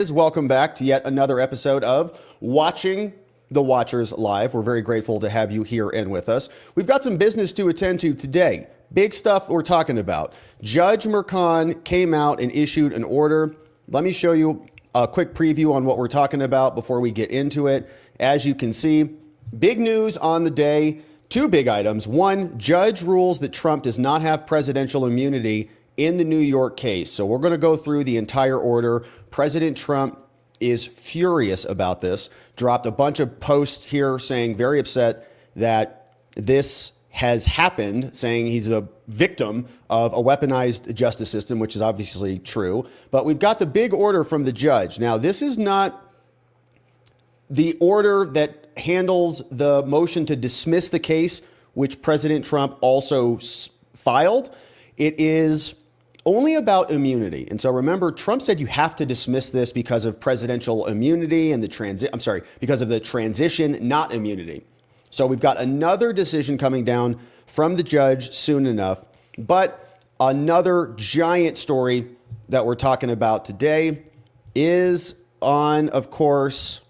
Welcome back to yet another episode of Watching the Watchers Live. We're very grateful to have you here and with us. We've got some business to attend to today. Big stuff we're talking about. Judge Merchan came out and issued an order. Let me show you a quick preview on what we're talking about before we get into it. As you can see, big news on the day. Two big items. One, judge rules that Trump does not have presidential immunity in the New York case. So we're going to go through the entire order. President Trump is furious about this, dropped a bunch of posts here saying very upset that this has happened, saying he's a victim of a weaponized justice system, which is obviously true. But we've got the big order from the judge. Now, this is not the order that handles the motion to dismiss the case, which President Trump also filed. It is only about immunity. And so remember, Trump said you have to dismiss this because of presidential immunity and because of the transition, not immunity. So we've got another decision coming down from the judge soon enough. But another giant story that we're talking about today is on, of course,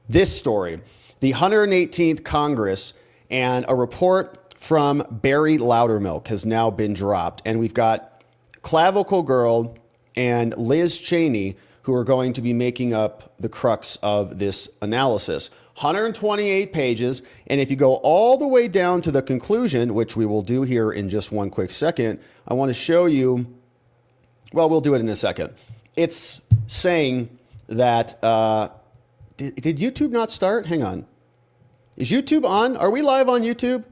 this story, the 118th Congress, and a report from Barry Loudermilk has now been dropped. And we've got Clavicle Girl and Liz Cheney, who are going to be making up the crux of this analysis. 128 pages. And if you go all the way down to the conclusion, which we will do here in just one quick second, I want to show you, well, we'll do it in a second. It's saying that, did YouTube not start? Hang on. Is YouTube on? Are we live on YouTube?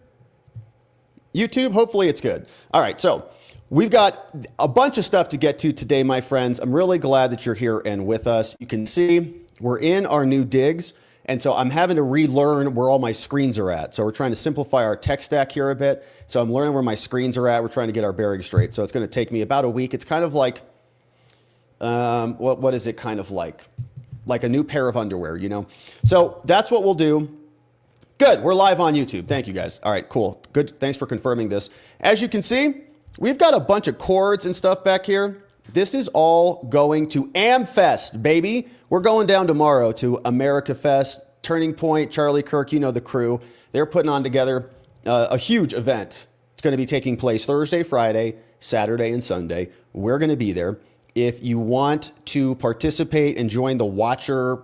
YouTube, hopefully it's good. All right, so we've got a bunch of stuff to get to today, my friends. I'm really glad that you're here and with us. You can see we're in our new digs, and so I'm having to relearn where all my screens are at. So we're trying to simplify our tech stack here a bit. So I'm learning where my screens are at. We're trying to get our bearings straight. So it's going to take me about a week. It's kind of like, what is it kind of like? Like a new pair of underwear, you know? So that's what we'll do. Good. We're live on YouTube. Thank you, guys. All right, cool. Good. Thanks for confirming this. As you can see, we've got a bunch of cords and stuff back here. This is all going to AmFest, baby. We're going down tomorrow to America Fest, Turning Point, Charlie Kirk, you know the crew. They're putting on together a huge event. It's going to be taking place Thursday, Friday, Saturday, and Sunday. We're going to be there. If you want to participate and join the Watcher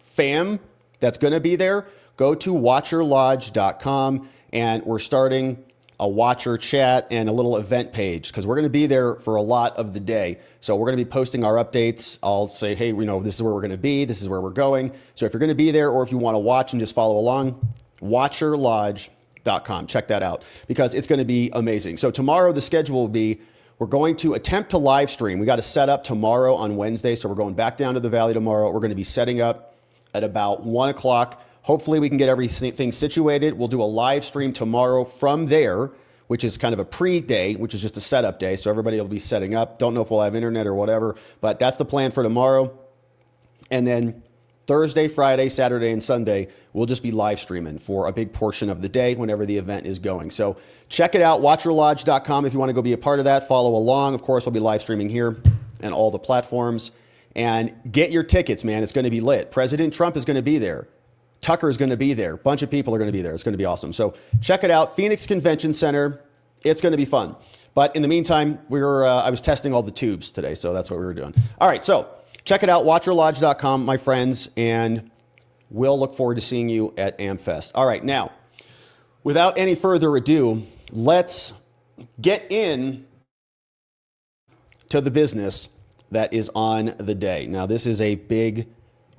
fam that's going to be there, go to watcherlodge.com, and we're starting a Watcher chat and a little event page because we're going to be there for a lot of the day. So we're going to be posting our updates. I'll say, hey, you know, this is where we're going to be. This is where we're going. So if you're going to be there, or if you want to watch and just follow along, watcherlodge.com. Check that out because it's going to be amazing. So tomorrow the schedule will be, we're going to attempt to live stream. We got to set up tomorrow on Wednesday. So we're going back down to the Valley tomorrow. We're going to be setting up at about 1 o'clock. Hopefully we can get everything situated. We'll do a live stream tomorrow from there, which is kind of a pre-day, which is just a setup day. So everybody will be setting up. Don't know if we'll have internet or whatever, but that's the plan for tomorrow. And then Thursday, Friday, Saturday, and Sunday, we'll just be live streaming for a big portion of the day whenever the event is going. So check it out, watcherlodge.com if you want to go be a part of that. Follow along. Of course, we'll be live streaming here and all the platforms. And get your tickets, man. It's going to be lit. President Trump is going to be there. Tucker is going to be there. A bunch of people are going to be there. It's going to be awesome. So check it out. Phoenix Convention Center. It's going to be fun. But in the meantime, I was testing all the tubes today. So that's what we were doing. All right. So check it out. Watcherlodge.com, my friends. And we'll look forward to seeing you at AmFest. All right. Now, without any further ado, let's get in to the business that is on the day. Now, this is a big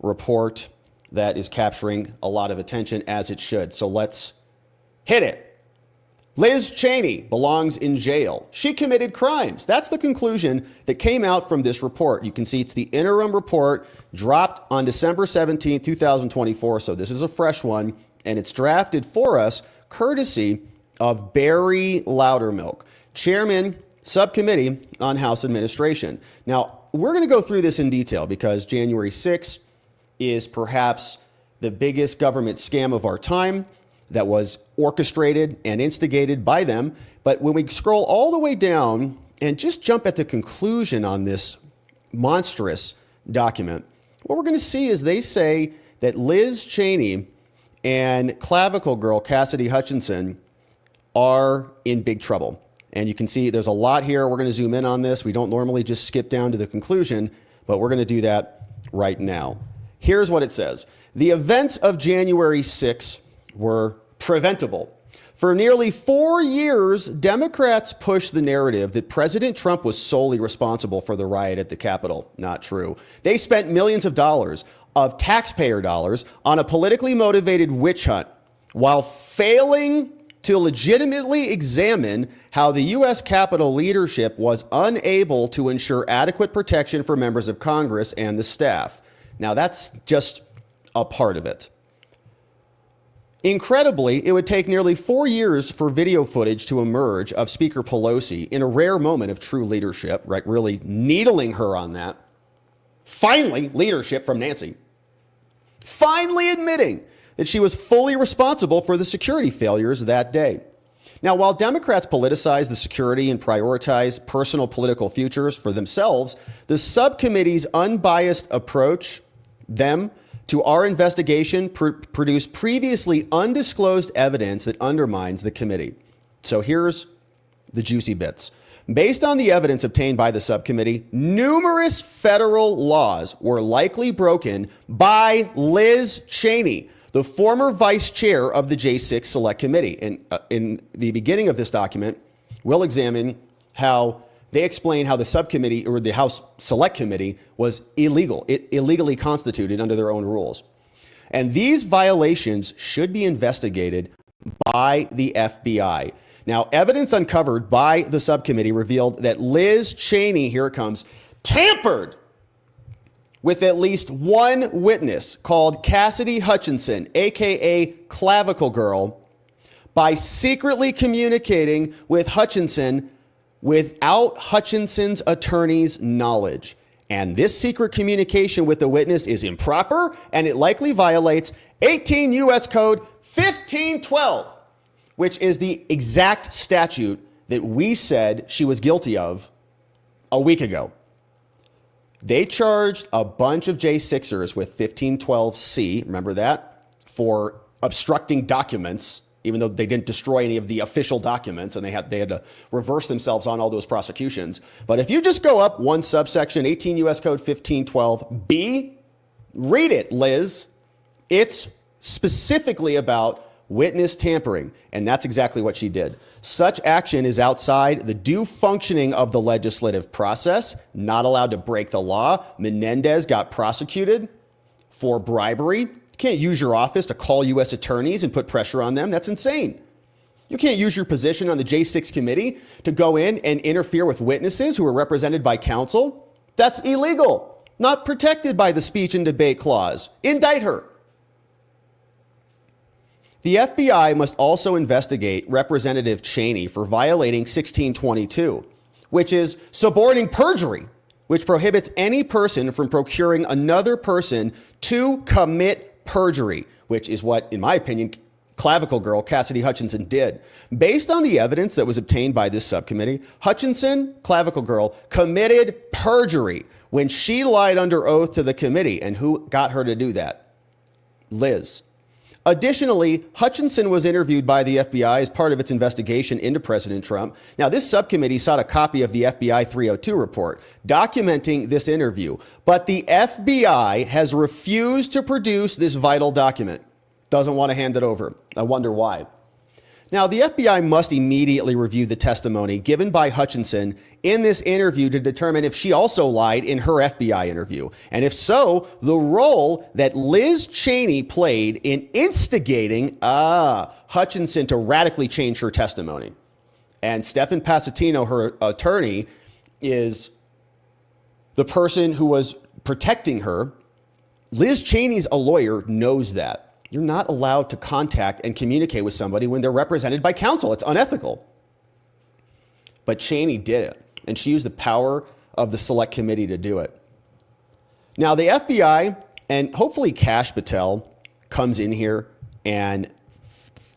report that is capturing a lot of attention, as it should. So let's hit it. Liz Cheney belongs in jail. She committed crimes. That's the conclusion that came out from this report. You can see it's the interim report dropped on December 17, 2024. So this is a fresh one, and it's drafted for us courtesy of Barry Loudermilk, chairman, subcommittee on House Administration. Now, we're going to go through this in detail because January 6th is perhaps the biggest government scam of our time that was orchestrated and instigated by them. But when we scroll all the way down and just jump at the conclusion on this monstrous document, what we're going to see is they say that Liz Cheney and clavicle girl Cassidy Hutchinson are in big trouble. And you can see there's a lot here. We're going to zoom in on this. We don't normally just skip down to the conclusion, but we're going to do that right now. Here's what it says. The events of January 6 were preventable. For nearly 4 years, Democrats pushed the narrative that President Trump was solely responsible for the riot at the Capitol. Not true. They spent millions of dollars of taxpayer dollars on a politically motivated witch hunt while failing to legitimately examine how the U.S. Capitol leadership was unable to ensure adequate protection for members of Congress and the staff. Now, that's just a part of it. Incredibly, it would take nearly 4 years for video footage to emerge of Speaker Pelosi in a rare moment of true leadership, right? Really needling her on that. Finally, leadership from Nancy. Finally admitting that she was fully responsible for the security failures that day. Now, while Democrats politicize the security and prioritize personal political futures for themselves, the subcommittee's unbiased approach, to our investigation produced previously undisclosed evidence that undermines the committee. So here's the juicy bits. Based on the evidence obtained by the subcommittee, numerous federal laws were likely broken by Liz Cheney, the former vice chair of the J6 Select Committee. And in the beginning of this document, we'll examine how they explain how the subcommittee or the House Select Committee was illegal. It illegally constituted under their own rules. And these violations should be investigated by the FBI. Now, evidence uncovered by the subcommittee revealed that Liz Cheney, here it comes, tampered with at least one witness called Cassidy Hutchinson, aka Clavicle Girl, by secretly communicating with Hutchinson without Hutchinson's attorney's knowledge. And this secret communication with the witness is improper, and it likely violates 18 U.S. Code 1512, which is the exact statute that we said she was guilty of a week ago. They charged a bunch of J6ers with 1512C, remember that, for obstructing documents, even though they didn't destroy any of the official documents, and they had to reverse themselves on all those prosecutions. But if you just go up one subsection, 18 U.S. Code 1512B, read it, Liz. It's specifically about witness tampering, and that's exactly what she did. Such action is outside the due functioning of the legislative process, not allowed to break the law. Menendez got prosecuted for bribery. You can't use your office to call U.S. attorneys and put pressure on them. That's insane. You can't use your position on the J6 committee to go in and interfere with witnesses who are represented by counsel. That's illegal, not protected by the speech and debate clause. Indict her. The FBI must also investigate Representative Cheney for violating 1622, which is suborning perjury, which prohibits any person from procuring another person to commit perjury, which is what, in my opinion, Clavicle Girl Cassidy Hutchinson did. Based on the evidence that was obtained by this subcommittee, Hutchinson, Clavicle Girl, committed perjury when she lied under oath to the committee. And who got her to do that? Liz. Additionally, Hutchinson was interviewed by the FBI as part of its investigation into President Trump. Now, this subcommittee sought a copy of the FBI 302 report documenting this interview, but the FBI has refused to produce this vital document. Doesn't want to hand it over. I wonder why. Now, the FBI must immediately review the testimony given by Hutchinson in this interview to determine if she also lied in her FBI interview. And if so, the role that Liz Cheney played in instigating Hutchinson to radically change her testimony. And Stephen Passatino, her attorney, is the person who was protecting her. Liz Cheney's a lawyer, knows that. You're not allowed to contact and communicate with somebody when they're represented by counsel. It's unethical. But Cheney did it, and she used the power of the Select Committee to do it. Now, the FBI, and hopefully Kash Patel, comes in here and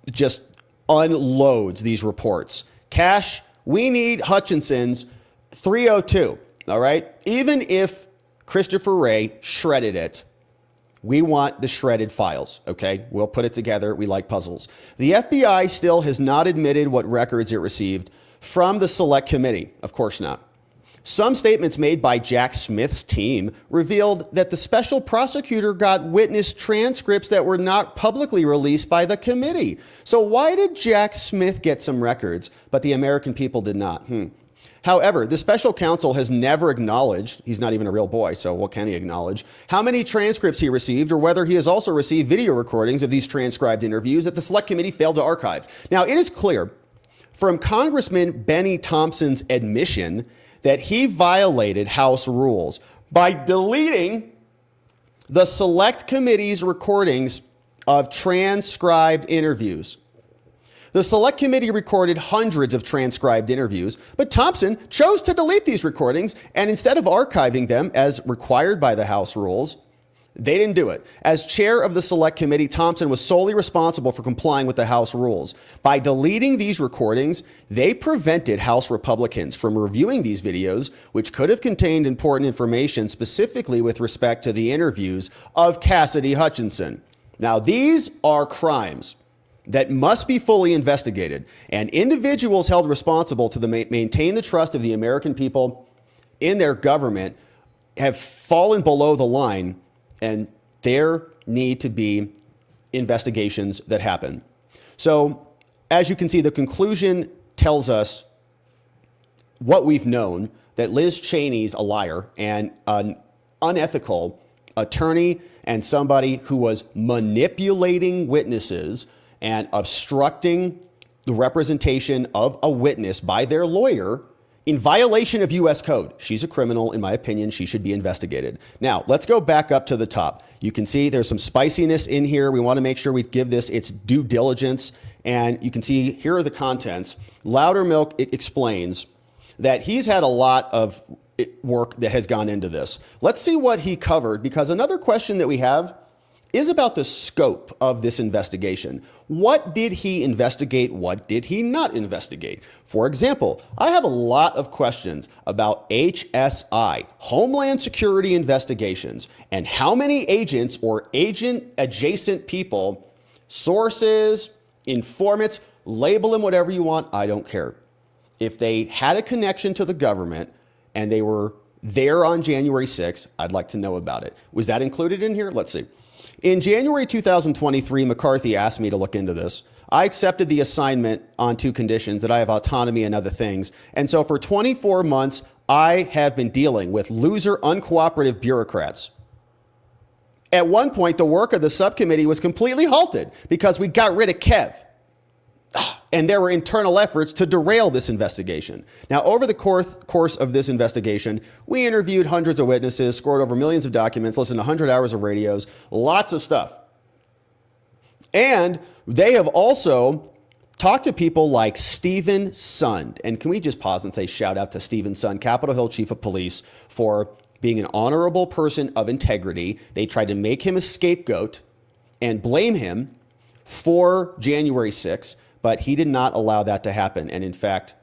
just unloads these reports. Kash, we need Hutchinson's 302, all right? even if Christopher Wray shredded it, we want the shredded files, okay? We'll put it together. We like puzzles. The FBI still has not admitted what records it received from the Select Committee. Of course not. Some statements made by Jack Smith's team revealed that the special prosecutor got witness transcripts that were not publicly released by the committee. So why did Jack Smith get some records, but the American people did not? However, the special counsel has never acknowledged, he's not even a real boy, so what can he acknowledge, how many transcripts he received or whether he has also received video recordings of these transcribed interviews that the Select Committee failed to archive. Now, it is clear from Congressman Benny Thompson's admission that he violated House rules by deleting the Select Committee's recordings of transcribed interviews. The Select Committee recorded hundreds of transcribed interviews, but Thompson chose to delete these recordings, and instead of archiving them as required by the House rules, they didn't do it. As chair of the Select Committee, Thompson was solely responsible for complying with the House rules. By deleting these recordings, they prevented House Republicans from reviewing these videos, which could have contained important information specifically with respect to the interviews of Cassidy Hutchinson. Now, these are crimes that must be fully investigated, and individuals held responsible to maintain the trust of the American people in their government have fallen below the line, and there need to be investigations that happen. So, as you can see, the conclusion tells us what we've known, that Liz Cheney's a liar and an unethical attorney and somebody who was manipulating witnesses and obstructing the representation of a witness by their lawyer in violation of U.S. code. She's a criminal. In my opinion, she should be investigated. Now, let's go back up to the top. You can see there's some spiciness in here. We want to make sure we give this its due diligence. And you can see here are the contents. Loudermilk explains that he's had a lot of work that has gone into this. Let's see what he covered, because another question that we have is about the scope of this investigation. What did he investigate? What did he not investigate? For example, I have a lot of questions about HSI, Homeland Security Investigations, and how many agents or agent-adjacent people, sources, informants, label them whatever you want, I don't care. If they had a connection to the government and they were there on January 6th, I'd like to know about it. Was that included in here? Let's see. In January 2023, McCarthy asked me to look into this. I accepted the assignment on two conditions, that I have autonomy and other things. And so for 24 months, I have been dealing with loser, uncooperative bureaucrats. At one point, the work of the subcommittee was completely halted because we got rid of Kev. And there were internal efforts to derail this investigation. Now, over the course of this investigation, we interviewed hundreds of witnesses, scored over millions of documents, listened to 100 hours of radios, lots of stuff. And they have also talked to people like Stephen Sund. And can we just pause and say shout out to Stephen Sund, Capitol Hill Chief of Police, for being an honorable person of integrity. They tried to make him a scapegoat and blame him for January 6th. But he did not allow that to happen. And in fact,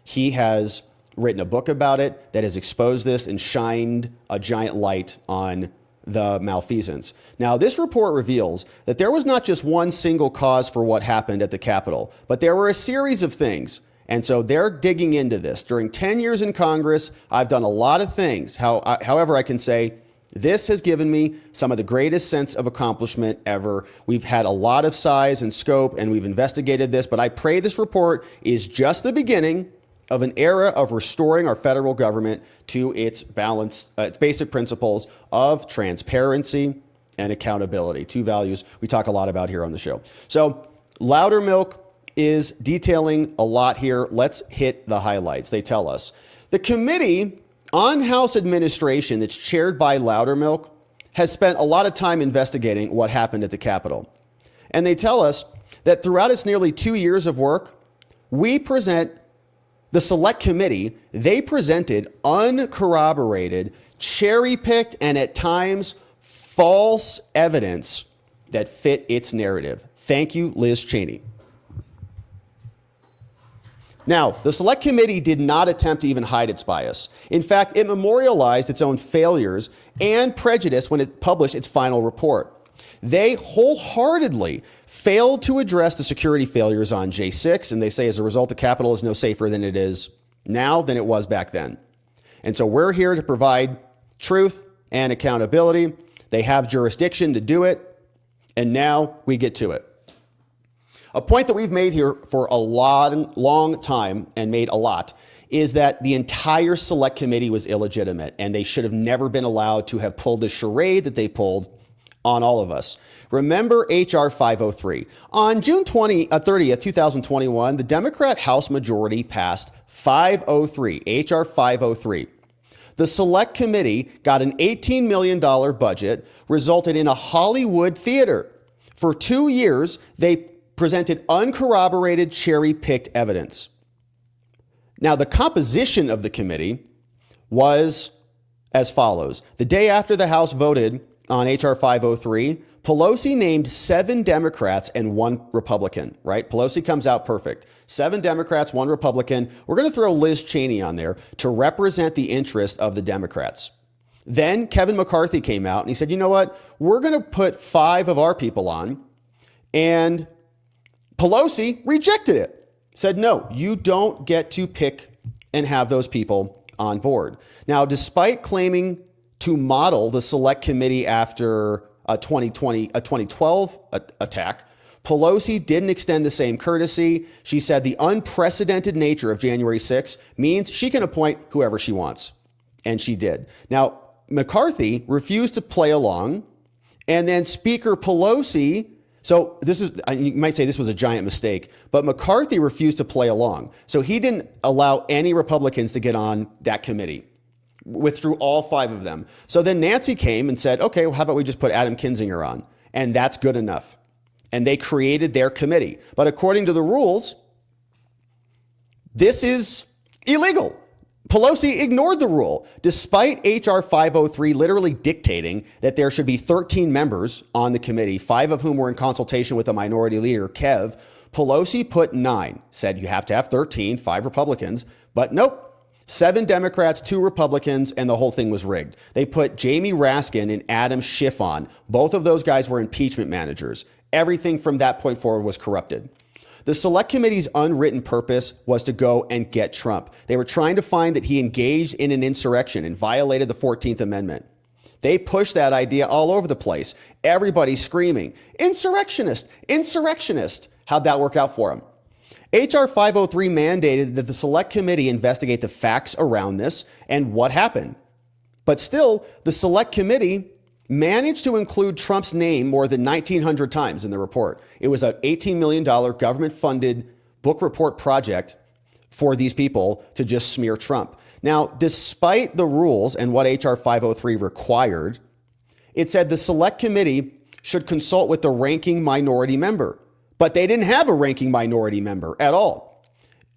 he has written a book about it that has exposed this and shined a giant light on the malfeasance. Now, this report reveals that there was not just one single cause for what happened at the Capitol, but there were a series of things. And so they're digging into this. During 10 years in Congress, I've done a lot of things. However, I can say this has given me some of the greatest sense of accomplishment ever. We've had a lot of size and scope, and we've investigated this, but I pray this report is just the beginning of an era of restoring our federal government to its basic principles of transparency and accountability. Two values we talk a lot about here on the show. So Loudermilk is detailing a lot here. Let's hit the highlights. They tell us the committee on House administration that's chaired by Loudermilk has spent a lot of time investigating what happened at the Capitol. And they tell us that throughout its nearly 2 years of work, the Select Committee, they presented uncorroborated, cherry-picked, and at times false evidence that fit its narrative. Thank you, Liz Cheney. Now, the Select Committee did not attempt to even hide its bias. In fact, it memorialized its own failures and prejudice when it published its final report. They wholeheartedly failed to address the security failures on J6, and they say as a result, the Capitol is no safer than it is now than it was back then. And so we're here to provide truth and accountability. They have jurisdiction to do it, and now we get to it. A point that we've made here for a long time and made a lot is that the entire Select Committee was illegitimate, and they should have never been allowed to have pulled the charade that they pulled on all of us. Remember H.R. 503. On June 30th, 2021, the Democrat House majority passed 503, H.R. 503. The Select Committee got an $18 million budget, resulted in a Hollywood theater. For 2 years, they presented uncorroborated, cherry-picked evidence. Now, the composition of the committee was as follows. The day after the House voted on H.R. 503, Pelosi named 7 Democrats and 1 Republican, right? Pelosi comes out perfect. 7 Democrats, 1 Republican. We're going to throw Liz Cheney on there to represent the interest of the Democrats. Then Kevin McCarthy came out and he said, you know what? We're going to put 5 of our people on. And Pelosi rejected it, said, no, you don't get to pick and have those people on board. Now, despite claiming to model the Select Committee after a 2012 attack, Pelosi didn't extend the same courtesy. She said the unprecedented nature of January 6th means she can appoint whoever she wants. And she did. Now, McCarthy refused to play along. And then Speaker Pelosi, so you might say this was a giant mistake, but McCarthy refused to play along. So he didn't allow any Republicans to get on that committee. Withdrew all 5 of them. So then Nancy came and said, okay, well, how about we just put Adam Kinzinger on? And that's good enough. And they created their committee. But according to the rules, this is illegal. Pelosi ignored the rule, despite H.R. 503 literally dictating that there should be 13 members on the committee, 5 of whom were in consultation with the minority leader, Kev. Pelosi put 9, said you have to have 13, 5 Republicans, but nope. 7 Democrats, 2 Republicans, and the whole thing was rigged. They put Jamie Raskin and Adam Schiff on. Both of those guys were impeachment managers. Everything from that point forward was corrupted. The Select Committee's unwritten purpose was to go and get Trump. They were trying to find that he engaged in an insurrection and violated the 14th Amendment. They pushed that idea all over the place. Everybody screaming, insurrectionist, insurrectionist. How'd that work out for him? H.R. 503 mandated that the Select Committee investigate the facts around this and what happened. But still, the Select Committee managed to include Trump's name more than 1,900 times in the report. It was an $18 million government-funded book report project for these people to just smear Trump. Now, despite the rules and what H.R. 503 required, it said the Select Committee should consult with the ranking minority member. But they didn't have a ranking minority member at all.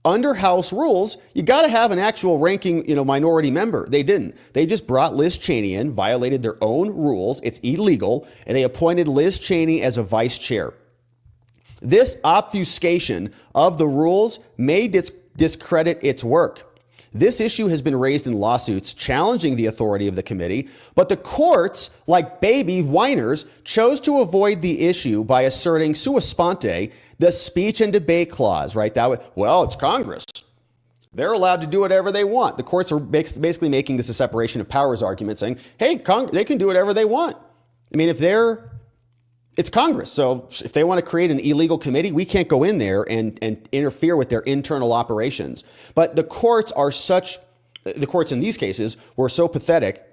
Under House rules, you got to have an actual ranking, minority member. They didn't. They just brought Liz Cheney in, violated their own rules. It's illegal. And they appointed Liz Cheney as a vice chair. This obfuscation of the rules may discredit its work. This issue has been raised in lawsuits challenging the authority of the committee, but the courts, like baby whiners, chose to avoid the issue by asserting sua sponte the speech and debate clause, right? It's Congress. They're allowed to do whatever they want. The courts are basically making this a separation of powers argument, saying, hey, they can do whatever they want. I mean, it's Congress. So if they want to create an illegal committee, we can't go in there and interfere with their internal operations. But the courts in these cases were so pathetic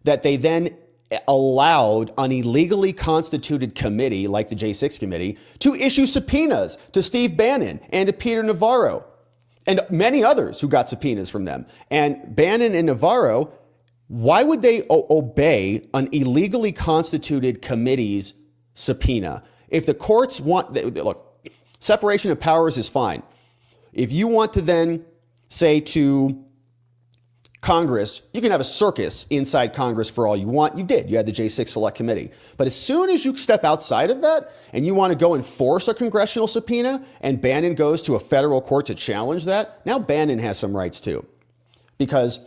that they then allowed an illegally constituted committee like the J6 committee to issue subpoenas to Steve Bannon and to Peter Navarro and many others who got subpoenas from them. And Bannon and Navarro, why would they obey an illegally constituted committee's subpoena? If the courts look, separation of powers is fine. If you want to then say to Congress, you can have a circus inside Congress for all you want. You did. You had the J6 Select Committee. But as soon as you step outside of that and you want to go enforce a congressional subpoena and Bannon goes to a federal court to challenge that, now Bannon has some rights too. Because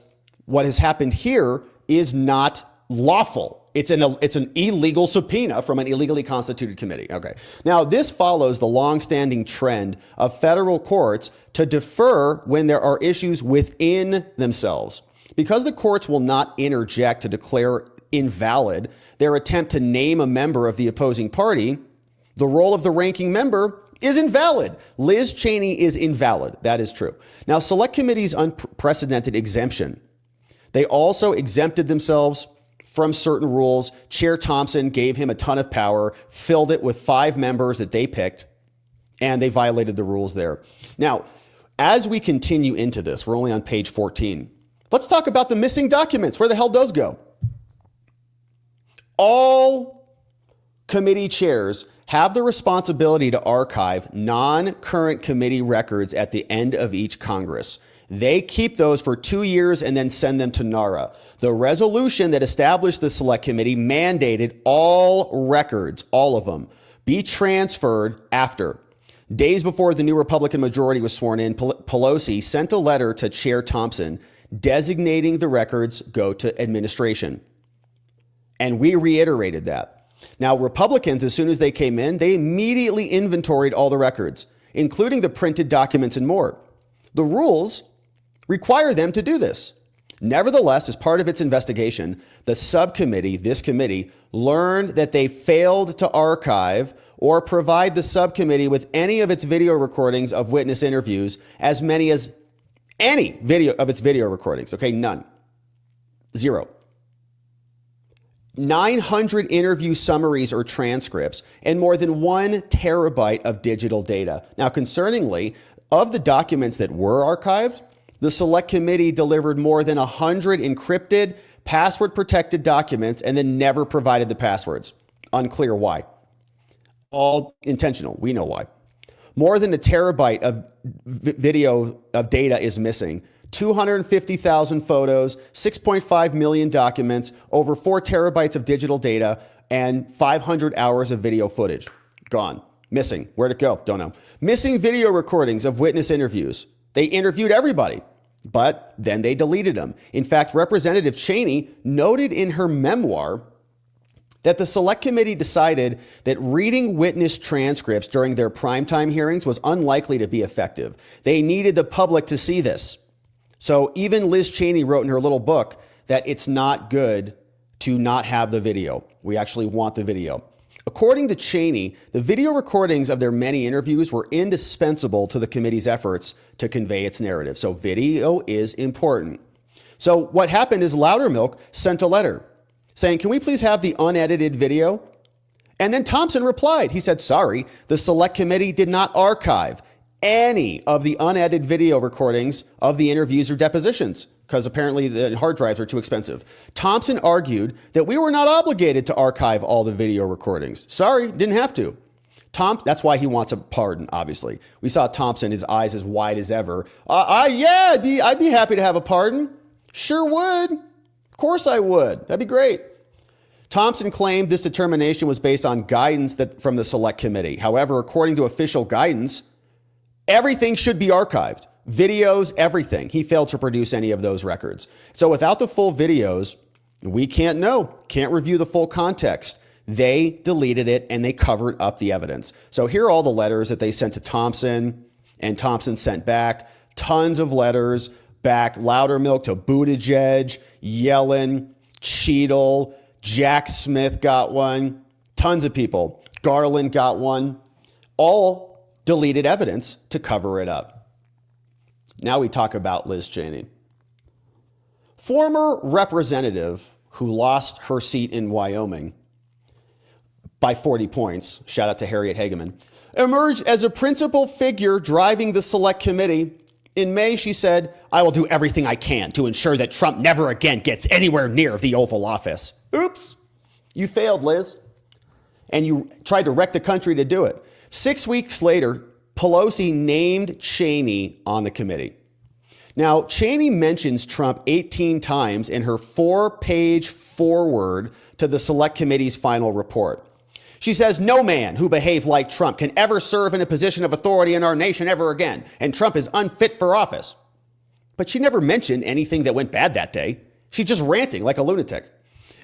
what has happened here is not lawful. It's an illegal subpoena from an illegally constituted committee. Okay. Now, this follows the longstanding trend of federal courts to defer when there are issues within themselves. Because the courts will not interject to declare invalid their attempt to name a member of the opposing party, the role of the ranking member is invalid. Liz Cheney is invalid. That is true. Now, Select Committee's unprecedented exemption. They also exempted themselves from certain rules. Chair Thompson gave him a ton of power, filled it with 5 members that they picked, and they violated the rules there. Now, as we continue into this, we're only on page 14. Let's talk about the missing documents. Where the hell those go? All committee chairs have the responsibility to archive non-current committee records at the end of each Congress. They keep those for 2 years and then send them to NARA. The resolution that established the Select Committee mandated all records, all of them, be transferred after. Days before the new Republican majority was sworn in, Pelosi sent a letter to Chair Thompson designating the records go to administration. And we reiterated that. Now, Republicans, as soon as they came in, they immediately inventoried all the records, including the printed documents and more. The rules require them to do this. Nevertheless, as part of its investigation, the subcommittee, this committee, learned that they failed to archive or provide the subcommittee with any of its video recordings of witness interviews, as many as any video of its video recordings. Okay, none. 0. 900 interview summaries or transcripts, and more than 1 terabyte of digital data. Now, concerningly, of the documents that were archived, the Select Committee delivered more than 100 encrypted, password-protected documents and then never provided the passwords. Unclear why. All intentional. We know why. More than 1 terabyte of video of data is missing. 250,000 photos, 6.5 million documents, over 4 terabytes of digital data, and 500 hours of video footage. Gone. Missing. Where'd it go? Don't know. Missing video recordings of witness interviews. They interviewed everybody, but then they deleted them. In fact, Representative Cheney noted in her memoir that the Select Committee decided that reading witness transcripts during their primetime hearings was unlikely to be effective. They needed the public to see this. So even Liz Cheney wrote in her little book that it's not good to not have the video. We actually want the video. According to Cheney, the video recordings of their many interviews were indispensable to the committee's efforts to convey its narrative. So video is important. So what happened is Loudermilk sent a letter saying, can we please have the unedited video? And then Thompson replied. He said, sorry, the Select Committee did not archive any of the unedited video recordings of the interviews or depositions, because apparently the hard drives are too expensive. Thompson argued that we were not obligated to archive all the video recordings. Sorry, didn't have to. That's why he wants a pardon, obviously. We saw Thompson, his eyes as wide as ever. I'd be happy to have a pardon. Sure would. Of course I would. That'd be great. Thompson claimed this determination was based on guidance from the Select Committee. However, according to official guidance, everything should be archived. Videos, everything. He failed to produce any of those records. So without the full videos, we can't know, can't review the full context. They deleted it and they covered up the evidence. So here are all the letters that they sent to Thompson and Thompson sent back. Tons of letters back. Loudermilk to Buttigieg, Yellen, Cheadle, Jack Smith got one. Tons of people. Garland got one. All deleted evidence to cover it up. Now we talk about Liz Cheney. Former representative who lost her seat in Wyoming by 40 points, shout out to Harriet Hageman, emerged as a principal figure driving the Select Committee. In May, she said, I will do everything I can to ensure that Trump never again gets anywhere near the Oval Office. Oops, you failed, Liz. And you tried to wreck the country to do it. 6 weeks later, Pelosi named Cheney on the committee. Now, Cheney mentions Trump 18 times in her 4-page foreword to the Select Committee's final report. She says, no man who behaved like Trump can ever serve in a position of authority in our nation ever again, and Trump is unfit for office. But she never mentioned anything that went bad that day. She's just ranting like a lunatic.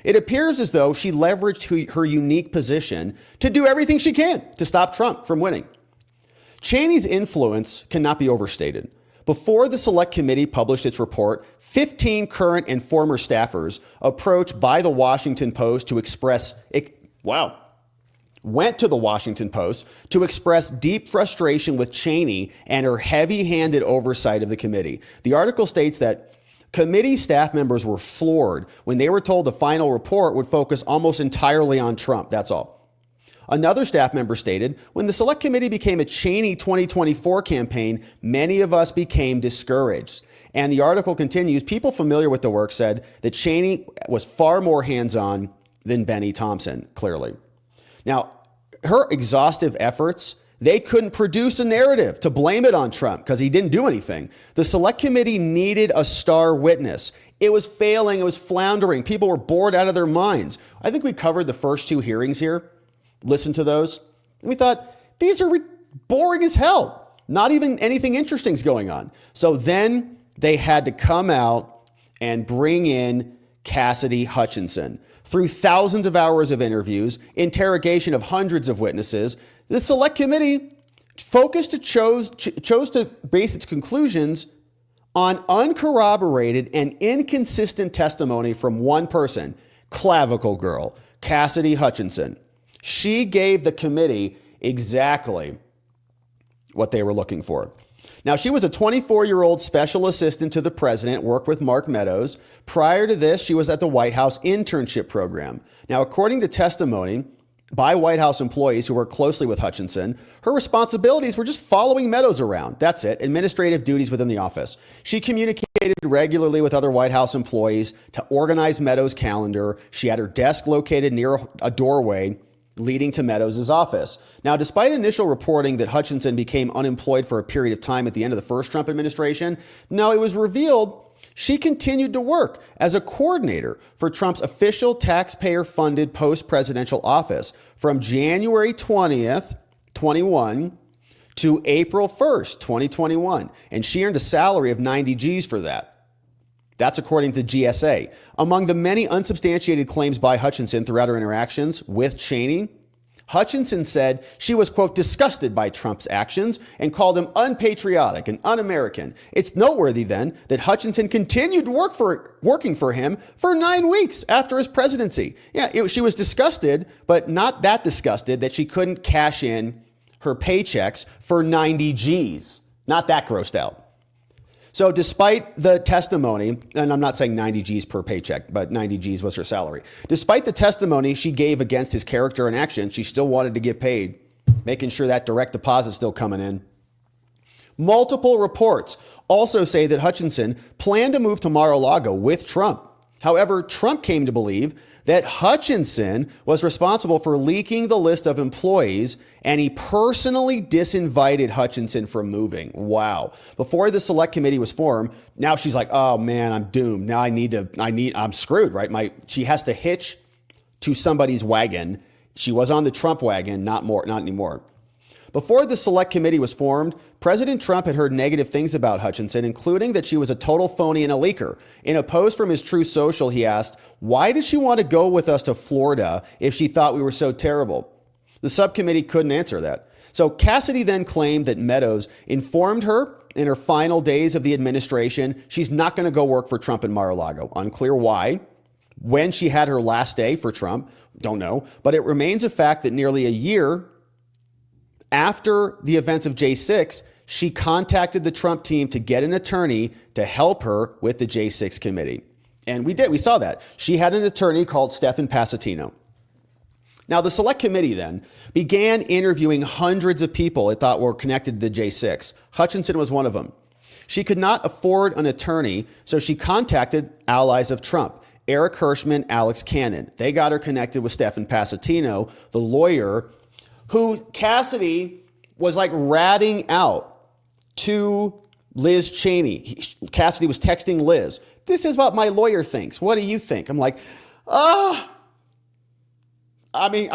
It appears as though she leveraged her unique position to do everything she can to stop Trump from winning. Cheney's influence cannot be overstated. Before the Select Committee published its report, 15 current and former staffers approached by the Washington Post to express, went to the Washington Post to express deep frustration with Cheney and her heavy-handed oversight of the committee. The article states that committee staff members were floored when they were told the final report would focus almost entirely on Trump. That's all. Another staff member stated, when the Select Committee became a Cheney 2024 campaign, many of us became discouraged. And the article continues, people familiar with the work said that Cheney was far more hands-on than Benny Thompson, clearly. Now, her exhaustive efforts, they couldn't produce a narrative to blame it on Trump because he didn't do anything. The Select Committee needed a star witness. It was failing. It was floundering. People were bored out of their minds. I think we covered the first 2 hearings here. Listen to those. And we thought, these are boring as hell. Not even anything interesting is going on. So then they had to come out and bring in Cassidy Hutchinson. Through thousands of hours of interviews, interrogation of hundreds of witnesses, the Select Committee chose to base its conclusions on uncorroborated and inconsistent testimony from one person, clavicle girl, Cassidy Hutchinson. She gave the committee exactly what they were looking for. Now, she was a 24-year-old special assistant to the president, worked with Mark Meadows. Prior to this, she was at the White House internship program. Now, according to testimony by White House employees who worked closely with Hutchinson, her responsibilities were just following Meadows around. That's it, administrative duties within the office. She communicated regularly with other White House employees to organize Meadows' calendar. She had her desk located near a doorway leading to Meadows' office. Now, despite initial reporting that Hutchinson became unemployed for a period of time at the end of the first Trump administration, no, it was revealed she continued to work as a coordinator for Trump's official taxpayer-funded post-presidential office from January 20th, 21 to April 1st, 2021. And she earned a salary of 90 G's for that. That's according to GSA. Among the many unsubstantiated claims by Hutchinson throughout her interactions with Cheney, Hutchinson said she was, quote, disgusted by Trump's actions and called him unpatriotic and un-American. It's noteworthy then that Hutchinson continued working for him for 9 weeks after his presidency. Yeah, she was disgusted, but not that disgusted that she couldn't cash in her paychecks for 90 G's. Not that grossed out. So despite the testimony, and I'm not saying 90 G's per paycheck, but 90 G's was her salary. Despite the testimony she gave against his character and action, she still wanted to get paid, making sure that direct deposit's still coming in. Multiple reports also say that Hutchinson planned to move to Mar-a-Lago with Trump. However, Trump came to believe that Hutchinson was responsible for leaking the list of employees, and he personally disinvited Hutchinson from moving. Wow. Before the Select Committee was formed, now she's like, oh man, I'm doomed. Now I'm screwed, right? She has to hitch to somebody's wagon. She was on the Trump wagon, not anymore. Before the Select Committee was formed, President Trump had heard negative things about Hutchinson, including that she was a total phony and a leaker. In a post from his Truth Social, he asked, why did she want to go with us to Florida if she thought we were so terrible? The subcommittee couldn't answer that. So Cassidy then claimed that Meadows informed her in her final days of the administration she's not going to go work for Trump in Mar-a-Lago. Unclear why. When she had her last day for Trump, don't know. But it remains a fact that nearly a year after the events of J6, she contacted the Trump team to get an attorney to help her with the J6 committee. And we saw that. She had an attorney called Stephen Passatino. Now, the Select Committee then began interviewing hundreds of people it thought were connected to the J6. Hutchinson was one of them. She could not afford an attorney, so she contacted allies of Trump, Eric Hirschman, Alex Cannon. They got her connected with Stephen Passatino, the lawyer who Cassidy was like ratting out to Liz Cheney. Cassidy was texting Liz. This is what my lawyer thinks. What do you think? I'm like, I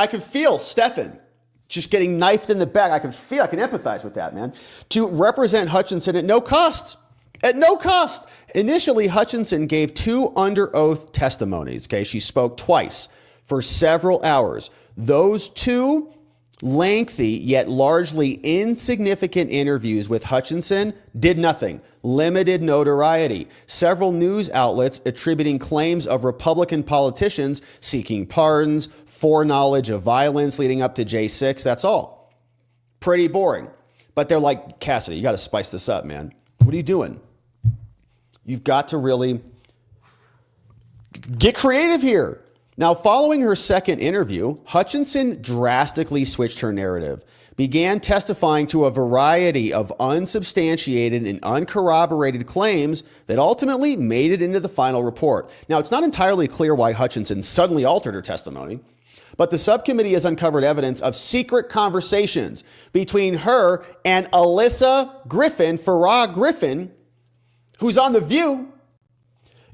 can feel Stephan just getting knifed in the back. I can empathize with that, man. To represent Hutchinson at no cost. At no cost. Initially, Hutchinson gave 2 under oath testimonies. Okay, she spoke twice for several hours. Those 2 lengthy yet largely insignificant interviews with Hutchinson did nothing. Limited notoriety. Several news outlets attributing claims of Republican politicians seeking pardons, foreknowledge of violence leading up to J6. That's all. Pretty boring. But they're like, Cassidy, you got to spice this up, man. What are you doing? You've got to really get creative here. Now, following her second interview, Hutchinson drastically switched her narrative, began testifying to a variety of unsubstantiated and uncorroborated claims that ultimately made it into the final report. Now, it's not entirely clear why Hutchinson suddenly altered her testimony, but the subcommittee has uncovered evidence of secret conversations between her and Alyssa Griffin, Farrah Griffin, who's on The View,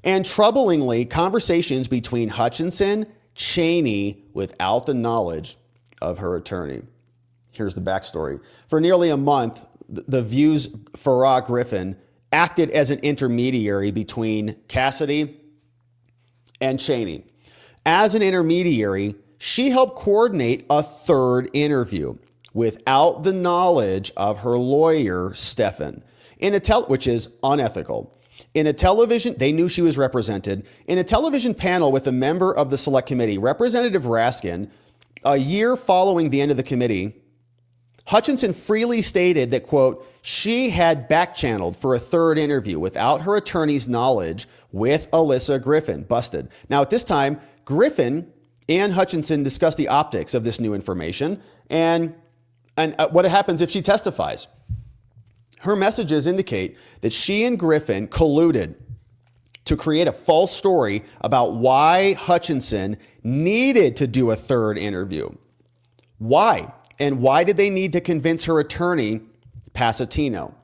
and troublingly, conversations between Hutchinson, Cheney, without the knowledge of her attorney. Here's the backstory. For nearly a month, The View's Farrah Griffin acted as an intermediary between Cassidy and Cheney. As an intermediary, she helped coordinate a third interview without the knowledge of her lawyer, Stephan, which is unethical. In a television, they knew she was represented. In a television panel with a member of the select committee, Representative Raskin, a year following the end of the committee, Hutchinson freely stated that, quote, she had back-channeled for a third interview without her attorney's knowledge with Alyssa Griffin. Busted. Now, at this time, Griffin and Hutchinson discussed the optics of this new information and what happens if she testifies. Her messages indicate that she and Griffin colluded to create a false story about why Hutchinson needed to do a third interview. Why? And why did they need to convince her attorney, Pasatino?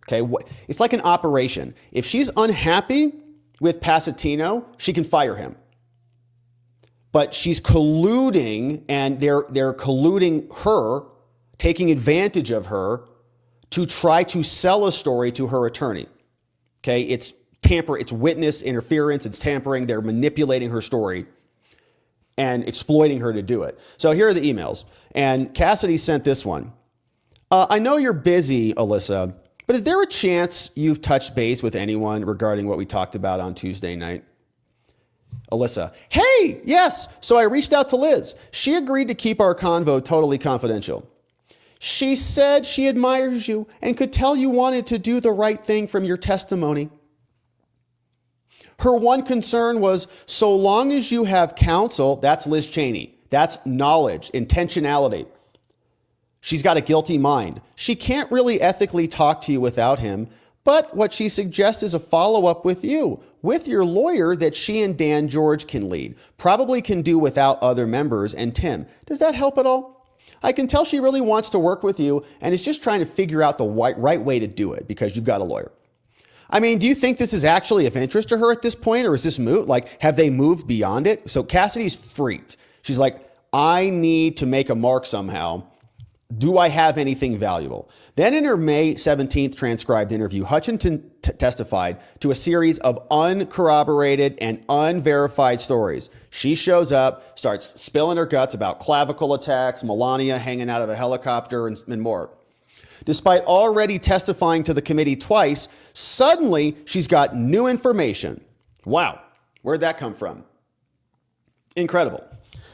Okay, it's like an operation. If she's unhappy with Pasatino, she can fire him. But she's colluding, and they're colluding her, taking advantage of her, to try to sell a story to her attorney. Okay, it's witness interference, it's tampering, they're manipulating her story and exploiting her to do it. So here are the emails. And Cassidy sent this one. I know you're busy, Alyssa, but is there a chance you've touched base with anyone regarding what we talked about on Tuesday night? Alyssa, hey, yes. So I reached out to Liz. She agreed to keep our convo totally confidential. She said she admires you and could tell you wanted to do the right thing from your testimony. Her one concern was, so long as you have counsel, that's Liz Cheney. That's knowledge, intentionality. She's got a guilty mind. She can't really ethically talk to you without him, but what she suggests is a follow-up with you, with your lawyer that she and Dan George can lead. Probably can do without other members and Tim. Does that help at all? I can tell she really wants to work with you and is just trying to figure out the right way to do it because you've got a lawyer. I mean, do you think this is actually of interest to her at this point, or is this moot? Like, have they moved beyond it? So Cassidy's freaked. She's like, I need to make a mark somehow. Do I have anything valuable? Then in her May 17th transcribed interview, Hutchinson testified to a series of uncorroborated and unverified stories. She shows up, starts spilling her guts about clavicle attacks, Melania hanging out of a helicopter, and more. Despite already testifying to the committee twice, suddenly she's got new information. Wow, where'd that come from? Incredible.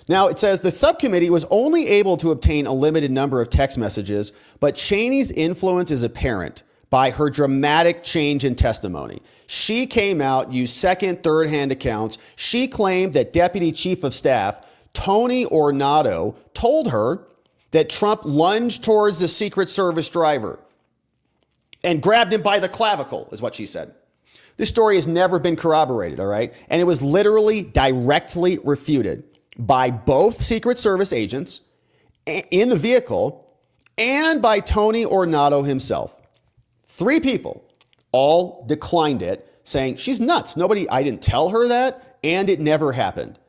Now, it says the subcommittee was only able to obtain a limited number of text messages, but Cheney's influence is apparent by her dramatic change in testimony. She came out, used second, third-hand accounts. She claimed that Deputy Chief of Staff Tony Ornato told her that Trump lunged towards the Secret Service driver and grabbed him by the clavicle, is what she said. This story has never been corroborated, all right? And it was literally directly refuted by both Secret Service agents in the vehicle and by Tony Ornato himself. 3 people all declined it, saying she's nuts. I didn't tell her that, and it never happened.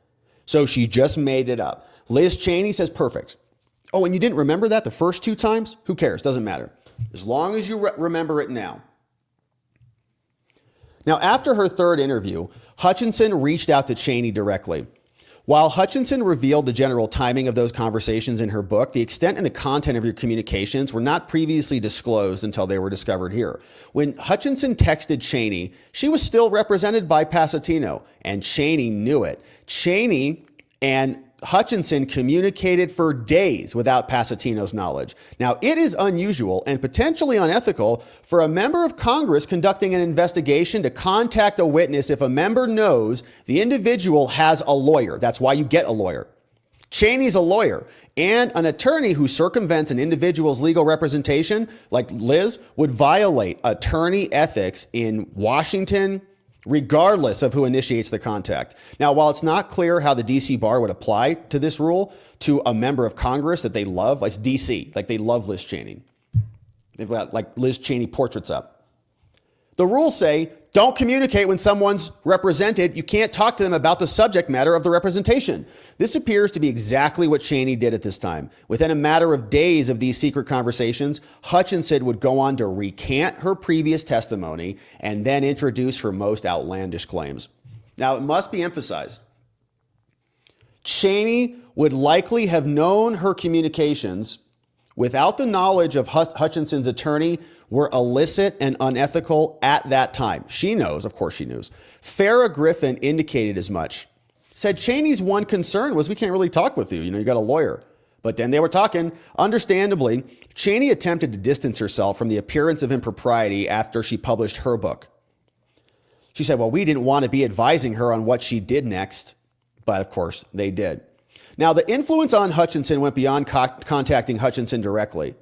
So she just made it up. Liz Cheney says, perfect. Oh, and you didn't remember that the first 2 times? Who cares? Doesn't matter. As long as you remember it now. Now, after her 3rd interview, Hutchinson reached out to Cheney directly. While Hutchinson revealed the general timing of those conversations in her book, the extent and the content of your communications were not previously disclosed until they were discovered here. When Hutchinson texted Cheney, she was still represented by Pasatino, and Cheney knew it. Cheney and Hutchinson communicated for days without Pasatino's knowledge. Now, it is unusual and potentially unethical for a member of Congress conducting an investigation to contact a witness if a member knows the individual has a lawyer. That's why you get a lawyer. Cheney's a lawyer, and an attorney who circumvents an individual's legal representation, like Liz, would violate attorney ethics in Washington, regardless of who initiates the contact. Now, while it's not clear how the DC bar would apply to this rule to a member of Congress that they love, like DC, like they love Liz Cheney. They've got like Liz Cheney portraits up. The rules say, don't communicate when someone's represented. You can't talk to them about the subject matter of the representation. This appears to be exactly what Cheney did at this time. Within a matter of days of these secret conversations, Hutchinson would go on to recant her previous testimony and then introduce her most outlandish claims. Now, it must be emphasized, Cheney would likely have known her communications without the knowledge of Hutchinson's attorney were illicit and unethical at that time. She knows, of course she knows. Farrah Griffin indicated as much. Said Cheney's one concern was we can't really talk with you. You got a lawyer. But then they were talking. Understandably, Cheney attempted to distance herself from the appearance of impropriety after she published her book. She said, well, we didn't want to be advising her on what she did next. But of course, they did. Now, the influence on Hutchinson went beyond contacting Hutchinson directly.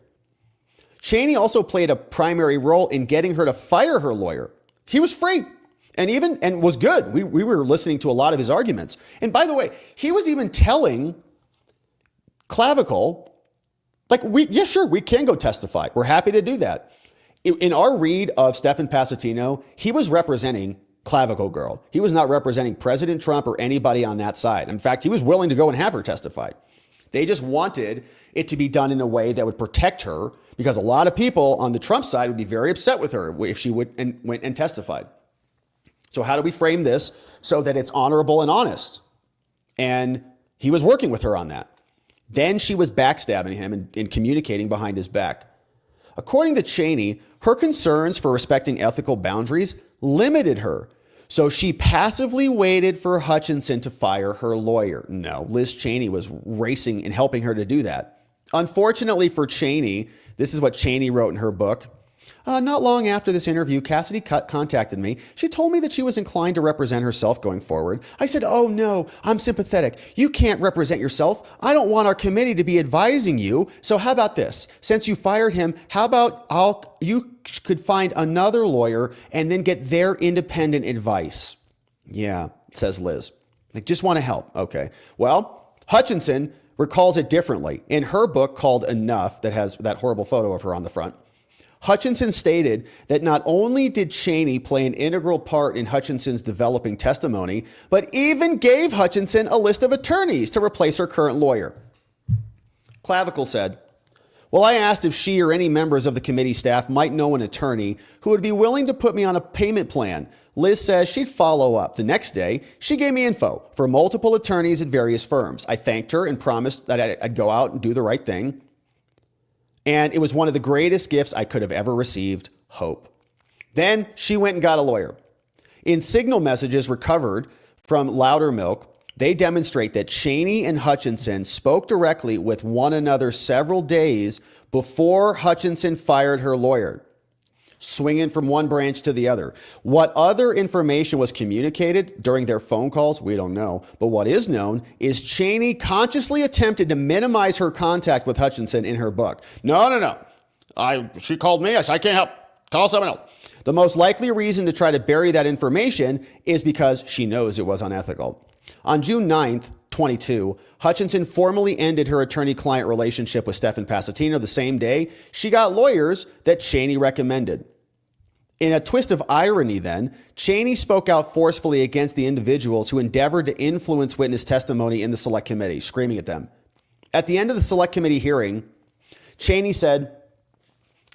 Cheney also played a primary role in getting her to fire her lawyer. He was free and was good. We were listening to a lot of his arguments. And by the way, he was even telling Clavicle, we can go testify. We're happy to do that. In our read of Stephen Pasatino, he was representing Clavicle Girl. He was not representing President Trump or anybody on that side. In fact, he was willing to go and have her testify. They just wanted it to be done in a way that would protect her, because a lot of people on the Trump side would be very upset with her if she went and testified. So how do we frame this so that it's honorable and honest? And he was working with her on that. Then she was backstabbing him and communicating behind his back. According to Cheney, her concerns for respecting ethical boundaries limited her. So she passively waited for Hutchinson to fire her lawyer. No, Liz Cheney was racing and helping her to do that. Unfortunately for Cheney, this is what Cheney wrote in her book. Not long after this interview, Cassidy contacted me. She told me that she was inclined to represent herself going forward. I said, oh no, I'm sympathetic. You can't represent yourself. I don't want our committee to be advising you. So how about this? Since you fired him, how about you could find another lawyer and then get their independent advice? Yeah, says Liz. I just want to help. Okay. Well, Hutchinson recalls it differently. In her book called Enough, that has that horrible photo of her on the front, Hutchinson stated that not only did Cheney play an integral part in Hutchinson's developing testimony, but even gave Hutchinson a list of attorneys to replace her current lawyer. Clavicle said, well, I asked if she or any members of the committee staff might know an attorney who would be willing to put me on a payment plan. Liz says she'd follow up. The next day, she gave me info for multiple attorneys at various firms. I thanked her and promised that I'd go out and do the right thing. And it was one of the greatest gifts I could have ever received, hope. Then she went and got a lawyer. In signal messages recovered from Loudermilk, they demonstrate that Cheney and Hutchinson spoke directly with one another several days before Hutchinson fired her lawyer, swinging from one branch to the other. What other information was communicated during their phone calls, we don't know. But what is known is Cheney consciously attempted to minimize her contact with Hutchinson in her book. No. She called me. I said, I can't help. Call someone else. The most likely reason to try to bury that information is because she knows it was unethical. On June 9th, 22, Hutchinson formally ended her attorney-client relationship with Stephen Pasatino the same day she got lawyers that Cheney recommended. In a twist of irony, then, Cheney spoke out forcefully against the individuals who endeavored to influence witness testimony in the Select Committee, screaming at them. At the end of the Select Committee hearing, Cheney said,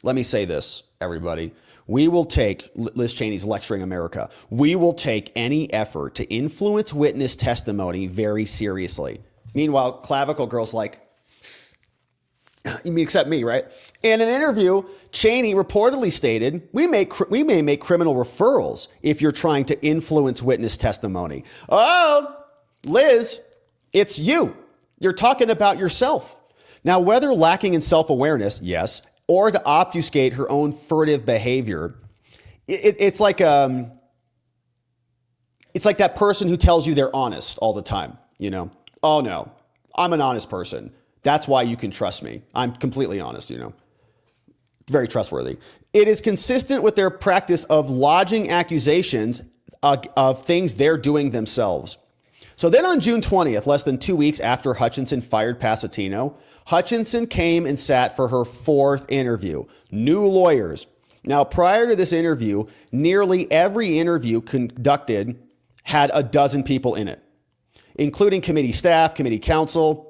let me say this, everybody. We will take, Liz Cheney's lecturing America, we will take any effort to influence witness testimony very seriously. Meanwhile, Clavicle Girl's like, you mean except me, right? In an interview, Cheney reportedly stated, we may make criminal referrals if you're trying to influence witness testimony. Oh, Liz, it's you. You're talking about yourself. Now, whether lacking in self-awareness, yes, or to obfuscate her own furtive behavior, it's like that person who tells you they're honest all the time. You know, oh no, I'm an honest person. That's why you can trust me. I'm completely honest, you know. Very trustworthy. It is consistent with their practice of lodging accusations of things they're doing themselves. So then on June 20th, less than 2 weeks after Hutchinson fired Pasatino, Hutchinson came and sat for her fourth interview. New lawyers. Now, prior to this interview, nearly every interview conducted had a dozen people in it, including committee staff, committee counsel,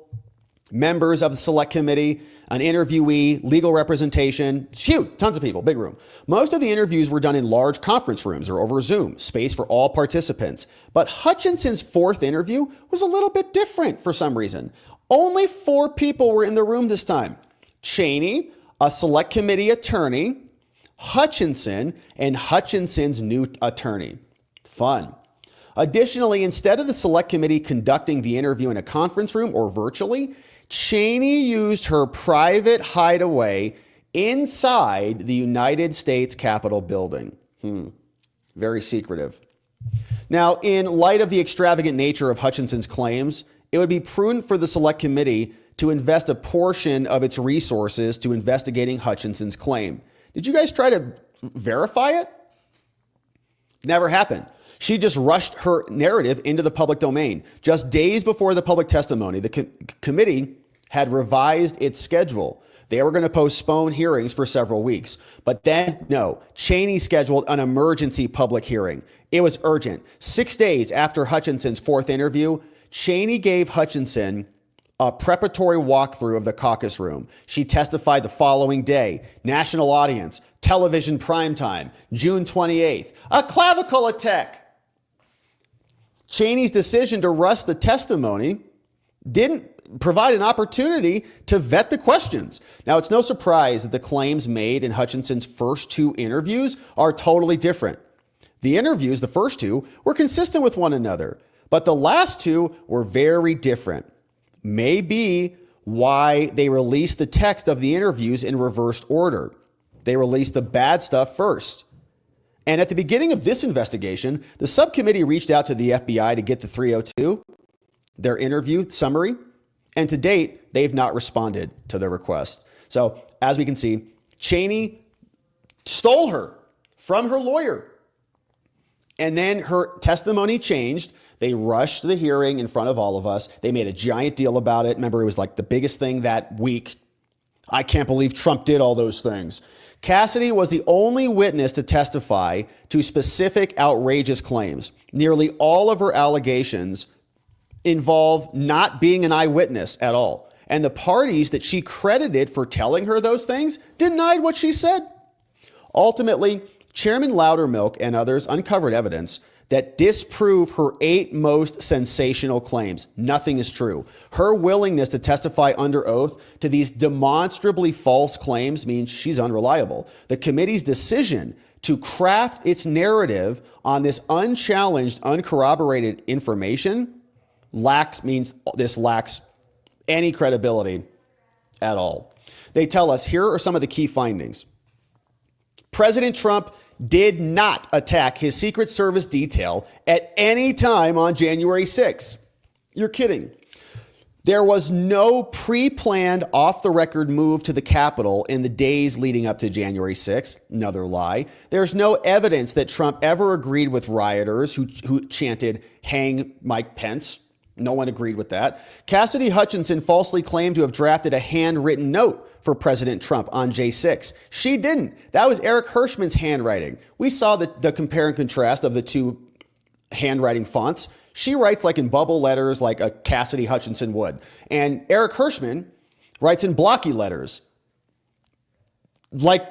members of the Select Committee, an interviewee, legal representation, tons of people, big room. Most of the interviews were done in large conference rooms or over Zoom, space for all participants. But Hutchinson's fourth interview was a little bit different for some reason. Only 4 people were in the room this time. Cheney, a Select Committee attorney, Hutchinson, and Hutchinson's new attorney. Fun. Additionally, instead of the Select Committee conducting the interview in a conference room or virtually, Cheney used her private hideaway inside the United States Capitol building. Very secretive. Now, in light of the extravagant nature of Hutchinson's claims, it would be prudent for the Select Committee to invest a portion of its resources to investigating Hutchinson's claim. Did you guys try to verify it? Never happened. She just rushed her narrative into the public domain. Just days before the public testimony, the committee had revised its schedule. They were going to postpone hearings for several weeks. But then, no, Cheney scheduled an emergency public hearing. It was urgent. 6 days after Hutchinson's fourth interview, Cheney gave Hutchinson a preparatory walkthrough of the caucus room. She testified the following day. National audience, television primetime, June 28th. A clavicle attack. Cheney's decision to rush the testimony didn't provide an opportunity to vet the questions. Now, it's no surprise that the claims made in Hutchinson's first 2 interviews are totally different. The interviews, the first 2, were consistent with one another, but the last 2 were very different. Maybe why they released the text of the interviews in reversed order. They released the bad stuff first. And at the beginning of this investigation, the subcommittee reached out to the FBI to get the 302, their interview summary, and to date, they've not responded to their request. So as we can see, Cheney stole her from her lawyer. And then her testimony changed. They rushed the hearing in front of all of us. They made a giant deal about it. Remember, it was like the biggest thing that week. I can't believe Trump did all those things. Cassidy was the only witness to testify to specific outrageous claims. Nearly all of her allegations involve not being an eyewitness at all. And the parties that she credited for telling her those things denied what she said. Ultimately, Chairman Loudermilk and others uncovered evidence that disprove her 8 most sensational claims. Nothing is true. Her willingness to testify under oath to these demonstrably false claims means she's unreliable. The committee's decision to craft its narrative on this unchallenged, uncorroborated information lacks any credibility at all. They tell us, here are some of the key findings. President Trump did not attack his Secret Service detail at any time on January 6th. You're kidding. There was no pre-planned off-the-record move to the Capitol in the days leading up to January 6th. Another lie. There's no evidence that Trump ever agreed with rioters who chanted, "Hang Mike Pence." No one agreed with that. Cassidy Hutchinson falsely claimed to have drafted a handwritten note for President Trump on J6. She didn't. That was Eric Hirschman's handwriting. We saw the compare and contrast of the two handwriting fonts. She writes like in bubble letters like a Cassidy Hutchinson would. And Eric Hirschman writes in blocky letters like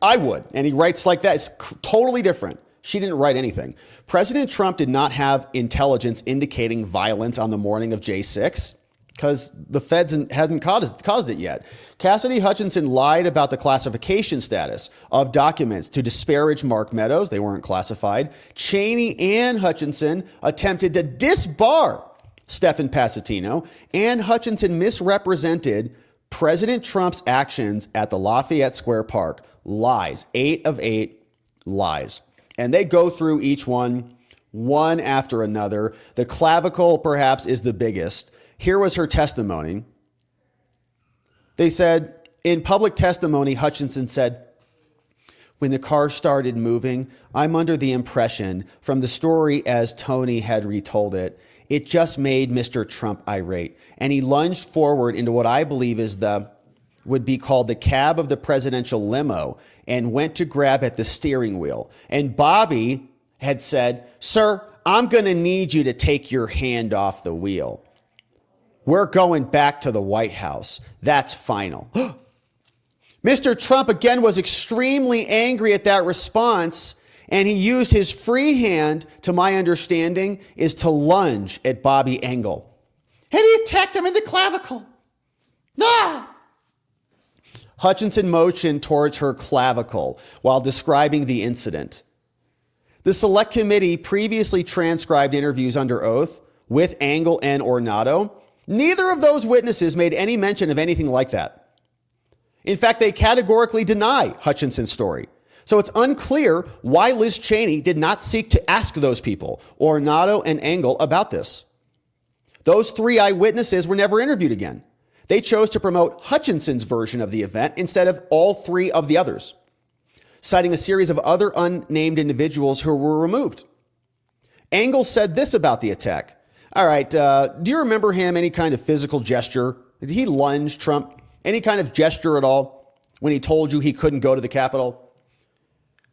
I would. And he writes like that. It's totally different. She didn't write anything. President Trump did not have intelligence indicating violence on the morning of J6 because the feds hadn't caused it yet. Cassidy Hutchinson lied about the classification status of documents to disparage Mark Meadows. They weren't classified. Cheney and Hutchinson attempted to disbar Stephen Passatino, and Hutchinson misrepresented President Trump's actions at the Lafayette Square Park. Lies. 8 of 8 lies. And they go through each one after another. The clavicle, perhaps, is the biggest. Here was her testimony. They said, in public testimony, Hutchinson said, when the car started moving, I'm under the impression from the story as Tony had retold it, it just made Mr. Trump irate. And he lunged forward into what I believe is would be called the cab of the presidential limo and went to grab at the steering wheel. And Bobby had said, sir, I'm going to need you to take your hand off the wheel. We're going back to the White House. That's final. Mr. Trump again was extremely angry at that response, and he used his free hand, to my understanding, is to lunge at Bobby Engel. And he attacked him in the clavicle. Ah! Hutchinson motioned towards her clavicle while describing the incident. The Select Committee previously transcribed interviews under oath with Engel and Ornato. Neither of those witnesses made any mention of anything like that. In fact, they categorically deny Hutchinson's story. So it's unclear why Liz Cheney did not seek to ask those people, Ornato and Engel, about this. Those 3 eyewitnesses were never interviewed again. They chose to promote Hutchinson's version of the event instead of all 3 of the others, citing a series of other unnamed individuals who were removed. Engel said this about the attack. All right, do you remember him, any kind of physical gesture? Did he lunge Trump? Any kind of gesture at all when he told you he couldn't go to the Capitol?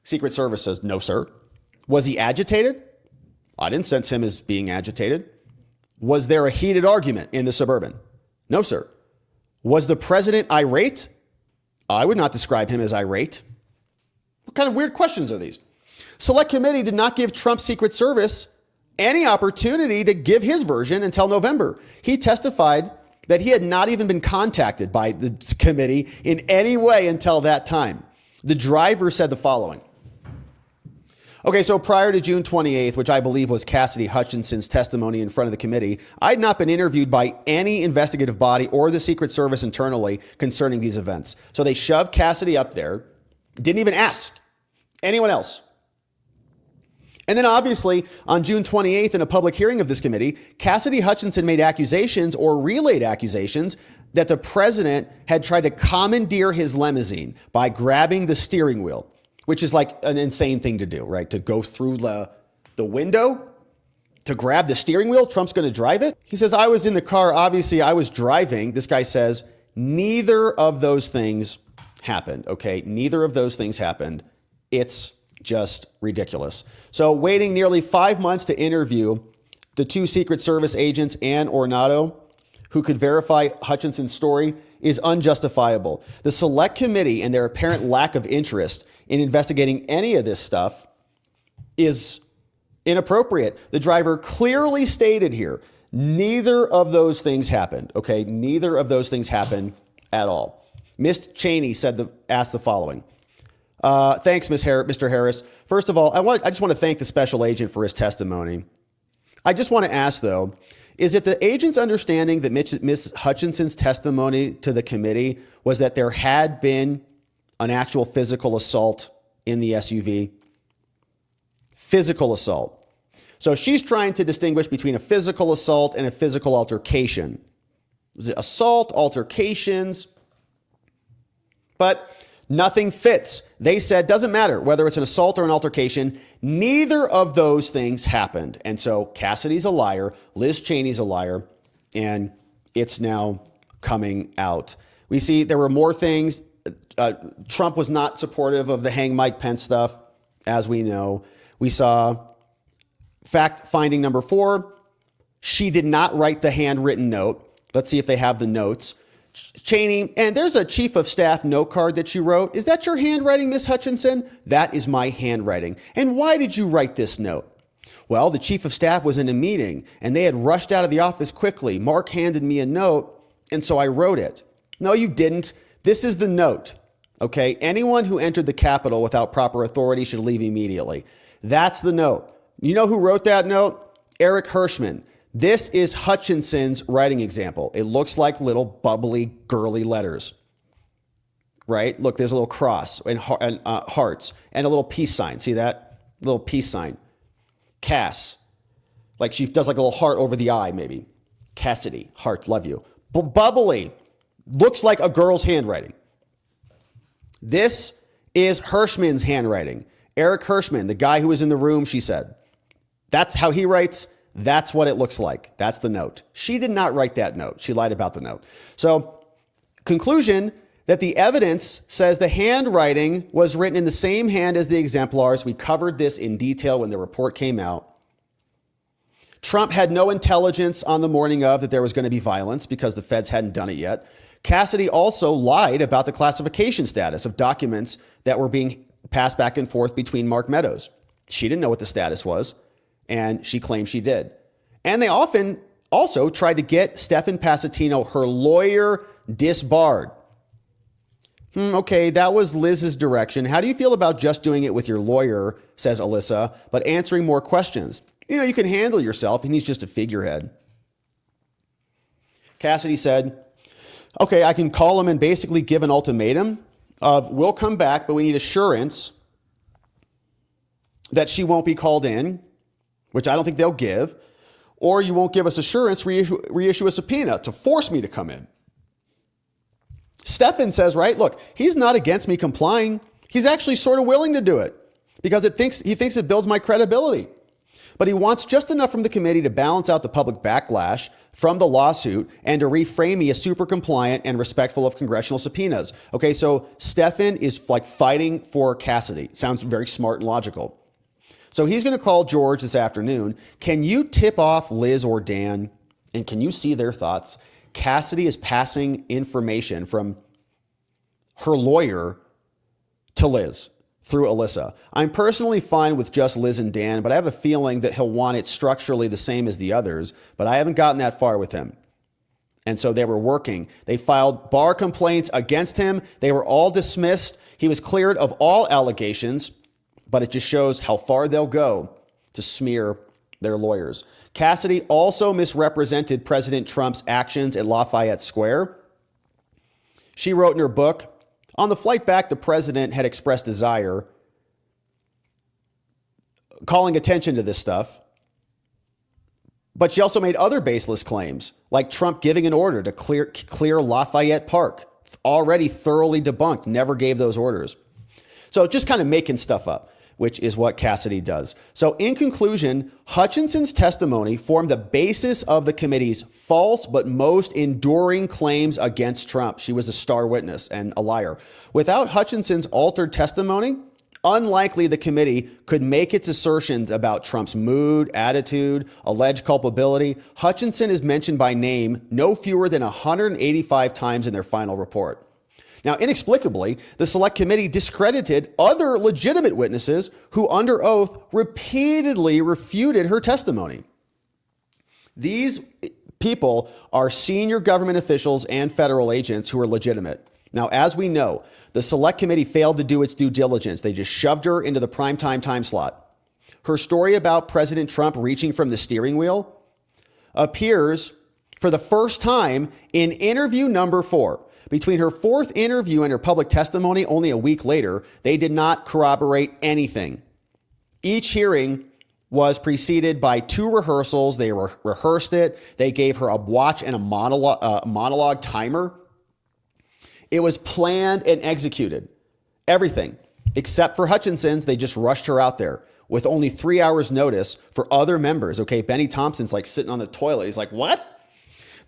Secret Service says, no, sir. Was he agitated? I didn't sense him as being agitated. Was there a heated argument in the Suburban? No, sir. Was the president irate? I would not describe him as irate. What kind of weird questions are these? Select Committee did not give Trump's Secret Service any opportunity to give his version until November. He testified that he had not even been contacted by the committee in any way until that time. The driver said the following. Okay, so prior to June 28th, which I believe was Cassidy Hutchinson's testimony in front of the committee, I had not been interviewed by any investigative body or the Secret Service internally concerning these events. So they shoved Cassidy up there, didn't even ask anyone else. And then obviously on June 28th, in a public hearing of this committee, Cassidy Hutchinson made accusations or relayed accusations that the president had tried to commandeer his limousine by grabbing the steering wheel, which is like an insane thing to do, right? To go through the window to grab the steering wheel. Trump's going to drive it. He says, I was in the car. Obviously, I was driving. This guy says neither of those things happened. Okay. Neither of those things happened. It's just ridiculous. So waiting nearly 5 months to interview the 2 Secret Service agents and Ornato, who could verify Hutchinson's story, is unjustifiable. The Select Committee and their apparent lack of interest in investigating any of this stuff is inappropriate. The driver clearly stated here, neither of those things happened. Okay, neither of those things happened at all. Ms. Cheney asked the following. Thanks, Mr. Harris. First of all, I just want to thank the special agent for his testimony. I just want to ask, though, is it the agent's understanding that Ms. Hutchinson's testimony to the committee was that there had been an actual physical assault in the SUV? Physical assault. So she's trying to distinguish between a physical assault and a physical altercation. Was it assault, altercations? But nothing fits. They said, doesn't matter whether it's an assault or an altercation. Neither of those things happened. And so Cassidy's a liar. Liz Cheney's a liar. And it's now coming out. We see there were more things. Trump was not supportive of the hang Mike Pence stuff, as we know. We saw fact finding number 4. She did not write the handwritten note. Let's see if they have the notes. Cheney, and there's a chief of staff note card that you wrote. Is that your handwriting, Miss Hutchinson? That is my handwriting. And why did you write this note? Well, the chief of staff was in a meeting and they had rushed out of the office quickly. Mark handed me a note, and so I wrote it. No, you didn't. This is the note. Okay. Anyone who entered the Capitol without proper authority should leave immediately. That's the note. You know who wrote that note? Eric Hirschman. This is Hutchinson's writing example. It looks like little bubbly, girly letters, right? Look, there's a little cross and hearts and a little peace sign. See that? Little peace sign. Cass. Like she does like a little heart over the eye, maybe. Cassidy, heart, love you. Bubbly. Looks like a girl's handwriting. This is Hirschman's handwriting. Eric Hirschman, the guy who was in the room, she said. That's how he writes. That's what it looks like. That's the note. She did not write that note. She lied about the note. So, conclusion that the evidence says the handwriting was written in the same hand as the exemplars. We covered this in detail when the report came out. Trump had no intelligence on the morning of that there was going to be violence because the feds hadn't done it yet. Cassidy also lied about the classification status of documents that were being passed back and forth between Mark Meadows. She didn't know what the status was, and she claimed she did. And they often also tried to get Stephen Passatino, her lawyer, disbarred. Okay, that was Liz's direction. How do you feel about just doing it with your lawyer, says Alyssa, but answering more questions? You know, you can handle yourself, and he's just a figurehead. Cassidy said, okay, I can call him and basically give an ultimatum of we'll come back, but we need assurance that she won't be called in, which I don't think they'll give, or you won't give us assurance, reissue a subpoena to force me to come in. Stephen says, right, look, he's not against me complying. He's actually sort of willing to do it because he thinks it builds my credibility. But he wants just enough from the committee to balance out the public backlash from the lawsuit and to reframe me as super compliant and respectful of congressional subpoenas. Okay, so Stephen is like fighting for Cassidy. Sounds very smart and logical. So he's going to call George this afternoon. Can you tip off Liz or Dan? And can you see their thoughts? Cassidy is passing information from her lawyer to Liz through Alyssa. I'm personally fine with just Liz and Dan, but I have a feeling that he'll want it structurally the same as the others, but I haven't gotten that far with him. And so they were working. They filed bar complaints against him. They were all dismissed. He was cleared of all allegations, but it just shows how far they'll go to smear their lawyers. Cassidy also misrepresented President Trump's actions at Lafayette Square. She wrote in her book, on the flight back, the president had expressed desire, calling attention to this stuff. But she also made other baseless claims, like Trump giving an order to clear Lafayette Park, already thoroughly debunked, never gave those orders. So just kind of making stuff up, which is what Cassidy does. So in conclusion, Hutchinson's testimony formed the basis of the committee's false but most enduring claims against Trump. She was a star witness and a liar. Without Hutchinson's altered testimony, unlikely the committee could make its assertions about Trump's mood, attitude, alleged culpability. Hutchinson is mentioned by name no fewer than 185 times in their final report. Now, inexplicably, the Select Committee discredited other legitimate witnesses who, under oath, repeatedly refuted her testimony. These people are senior government officials and federal agents who are legitimate. Now, as we know, the Select Committee failed to do its due diligence. They just shoved her into the primetime time slot. Her story about President Trump reaching from the steering wheel appears for the first time in interview number 4. Between her 4th interview and her public testimony only a week later, they did not corroborate anything. Each hearing was preceded by 2 rehearsals. They rehearsed it. They gave her a watch and a monologue timer. It was planned and executed. Everything. Except for Hutchinson's, they just rushed her out there with only 3 hours notice for other members. Okay, Benny Thompson's like sitting on the toilet. He's like, what?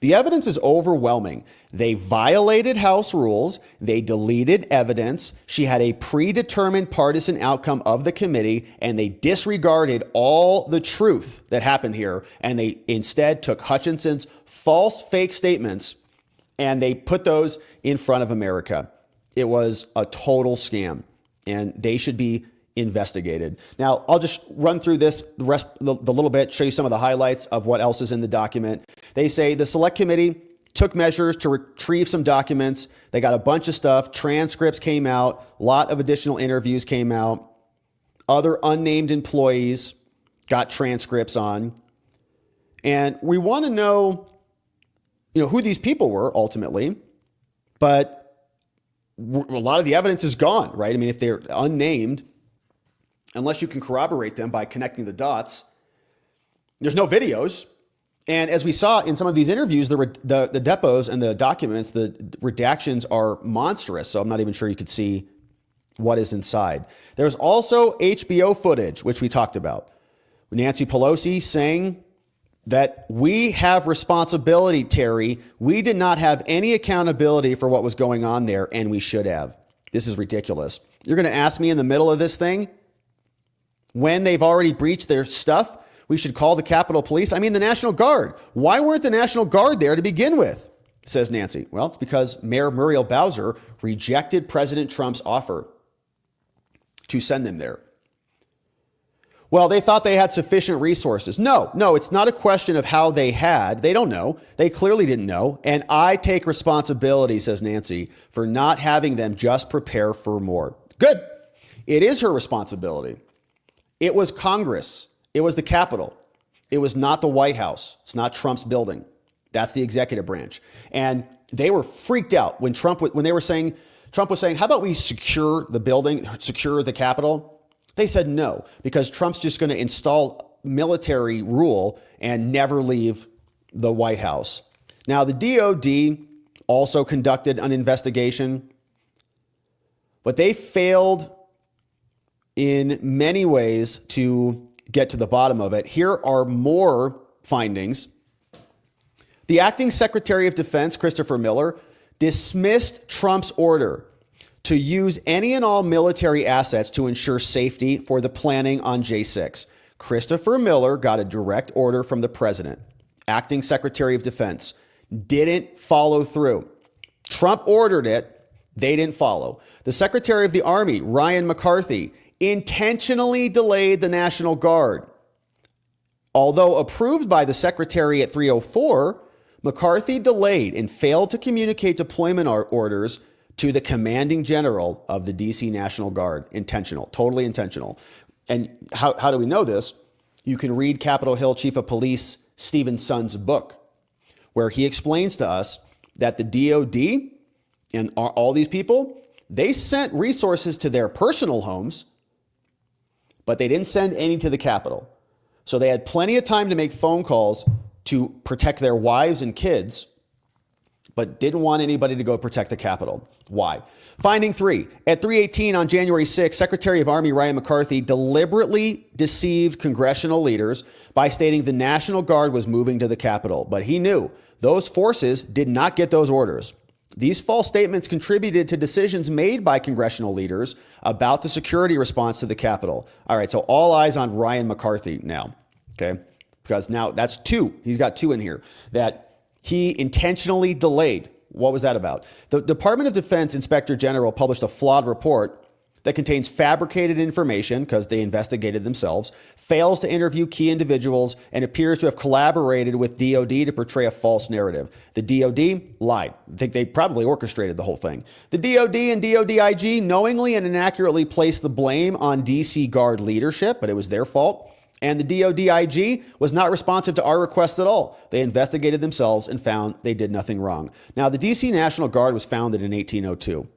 The evidence is overwhelming. They violated House rules. They deleted evidence. She had a predetermined partisan outcome of the committee, and they disregarded all the truth that happened here. And they instead took Hutchinson's false, fake statements and they put those in front of America. It was a total scam, and they should be investigated. Now, I'll just run through this, the little bit, show you some of the highlights of what else is in the document. They say the select committee took measures to retrieve some documents. They got a bunch of stuff. Transcripts came out. A lot of additional interviews came out. Other unnamed employees got transcripts on. And we want to know, who these people were ultimately, but a lot of the evidence is gone, right? I mean, if they're unnamed, unless you can corroborate them by connecting the dots, there's no videos. And as we saw in some of these interviews, the depots and the documents, the redactions are monstrous. So I'm not even sure you could see what is inside. There's also HBO footage, which we talked about. Nancy Pelosi saying that we have responsibility, Terry. We did not have any accountability for what was going on there, and we should have. This is ridiculous. You're going to ask me in the middle of this thing, when they've already breached their stuff, we should call the Capitol Police? I mean, the National Guard. Why weren't the National Guard there to begin with? Says Nancy. Well, it's because Mayor Muriel Bowser rejected President Trump's offer to send them there. Well, they thought they had sufficient resources. No, it's not a question of how they had. They don't know. They clearly didn't know. And I take responsibility, says Nancy, for not having them just prepare for more. Good. It is her responsibility. It was Congress. It was the Capitol. It was not the White House. It's not Trump's building. That's the executive branch. And they were freaked out when Trump was saying, how about we secure the building, secure the Capitol? They said no, because Trump's just going to install military rule and never leave the White House. Now, the DOD also conducted an investigation, but they failed in many ways to get to the bottom of it. Here are more findings. The acting Secretary of Defense, Christopher Miller, dismissed Trump's order to use any and all military assets to ensure safety for the planning on J6. Christopher Miller got a direct order from the president. Acting Secretary of Defense didn't follow through. Trump ordered it. They didn't follow. The Secretary of the Army, Ryan McCarthy, intentionally delayed the National Guard. Although approved by the Secretary at 3:04, McCarthy delayed and failed to communicate deployment orders to the commanding general of the DC National Guard. Intentional, totally intentional. And how do we know this? You can read Capitol Hill Chief of Police Stephen Sund's book, where he explains to us that the DOD and all these people, they sent resources to their personal homes, but they didn't send any to the Capitol. So they had plenty of time to make phone calls to protect their wives and kids, but didn't want anybody to go protect the Capitol. Why? Finding 3. At 3:18 on January 6, Secretary of Army Ryan McCarthy deliberately deceived congressional leaders by stating the National Guard was moving to the Capitol. But he knew those forces did not get those orders. These false statements contributed to decisions made by congressional leaders about the security response to the Capitol. All right, so all eyes on Ryan McCarthy now, okay? Because now that's 2. He's got 2 in here that he intentionally delayed. What was that about? The Department of Defense Inspector General published a flawed report that contains fabricated information because they investigated themselves, fails to interview key individuals, and appears to have collaborated with DOD to portray a false narrative. The DOD lied. I think they probably orchestrated the whole thing. The DOD and DODIG knowingly and inaccurately placed the blame on DC Guard leadership, but it was their fault. And the DODIG was not responsive to our request at all. They investigated themselves and found they did nothing wrong. Now, the DC National Guard was founded in 1802,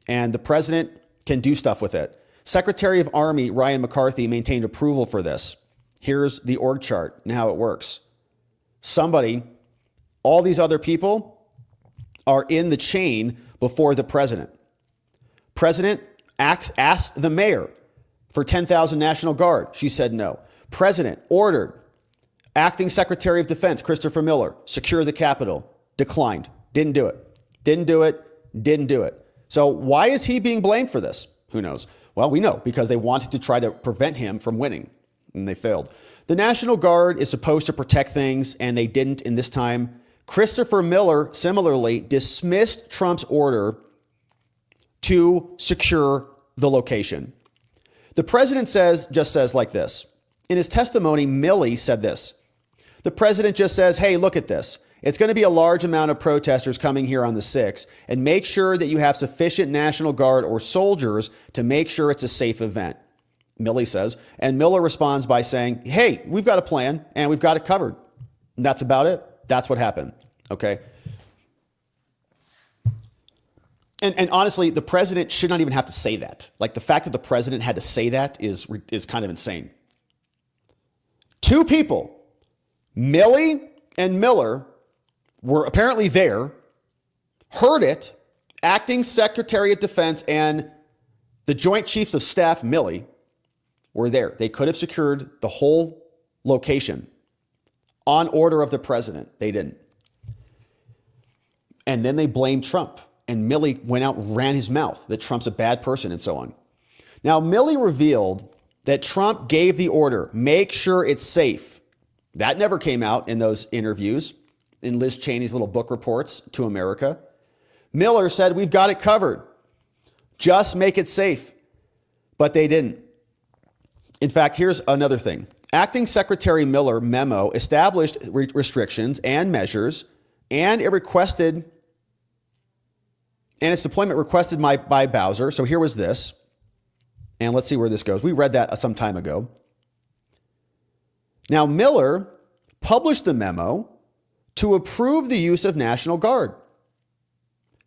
and the president can do stuff with it. Secretary of Army Ryan McCarthy maintained approval for this. Here's the org chart and how it works. All these other people are in the chain before the president. President asked the mayor for 10,000 National Guard. She said no. President ordered Acting Secretary of Defense Christopher Miller, secure the Capitol, declined. Didn't do it. Didn't do it. Didn't do it. So why is he being blamed for this? Who knows? Well, we know because they wanted to try to prevent him from winning, and they failed. The National Guard is supposed to protect things, and they didn't in this time. Christopher Miller similarly dismissed Trump's order to secure the location. The president just says like this. In his testimony, Milley said this. The president just says, hey, look at this. It's going to be a large amount of protesters coming here on the 6th, and make sure that you have sufficient National Guard or soldiers to make sure it's a safe event, Milley says. And Miller responds by saying, hey, we've got a plan and we've got it covered. And that's about it. That's what happened. Okay. And honestly, the president should not even have to say that. Like, the fact that the president had to say that is kind of insane. Two people, Milley and Miller, were apparently there, heard it. Acting Secretary of Defense and the Joint Chiefs of Staff, Milley, were there. They could have secured the whole location on order of the president. They didn't. And then they blamed Trump. And Milley went out and ran his mouth that Trump's a bad person and so on. Now, Milley revealed that Trump gave the order, make sure it's safe. That never came out in those interviews, in Liz Cheney's little book reports to America. Miller said, we've got it covered. Just make it safe. But they didn't. In fact, here's another thing. Acting Secretary Miller memo established restrictions and measures, and its deployment requested by Bowser. So here was this. And let's see where this goes. We read that some time ago. Now, Miller published the memo to approve the use of National Guard.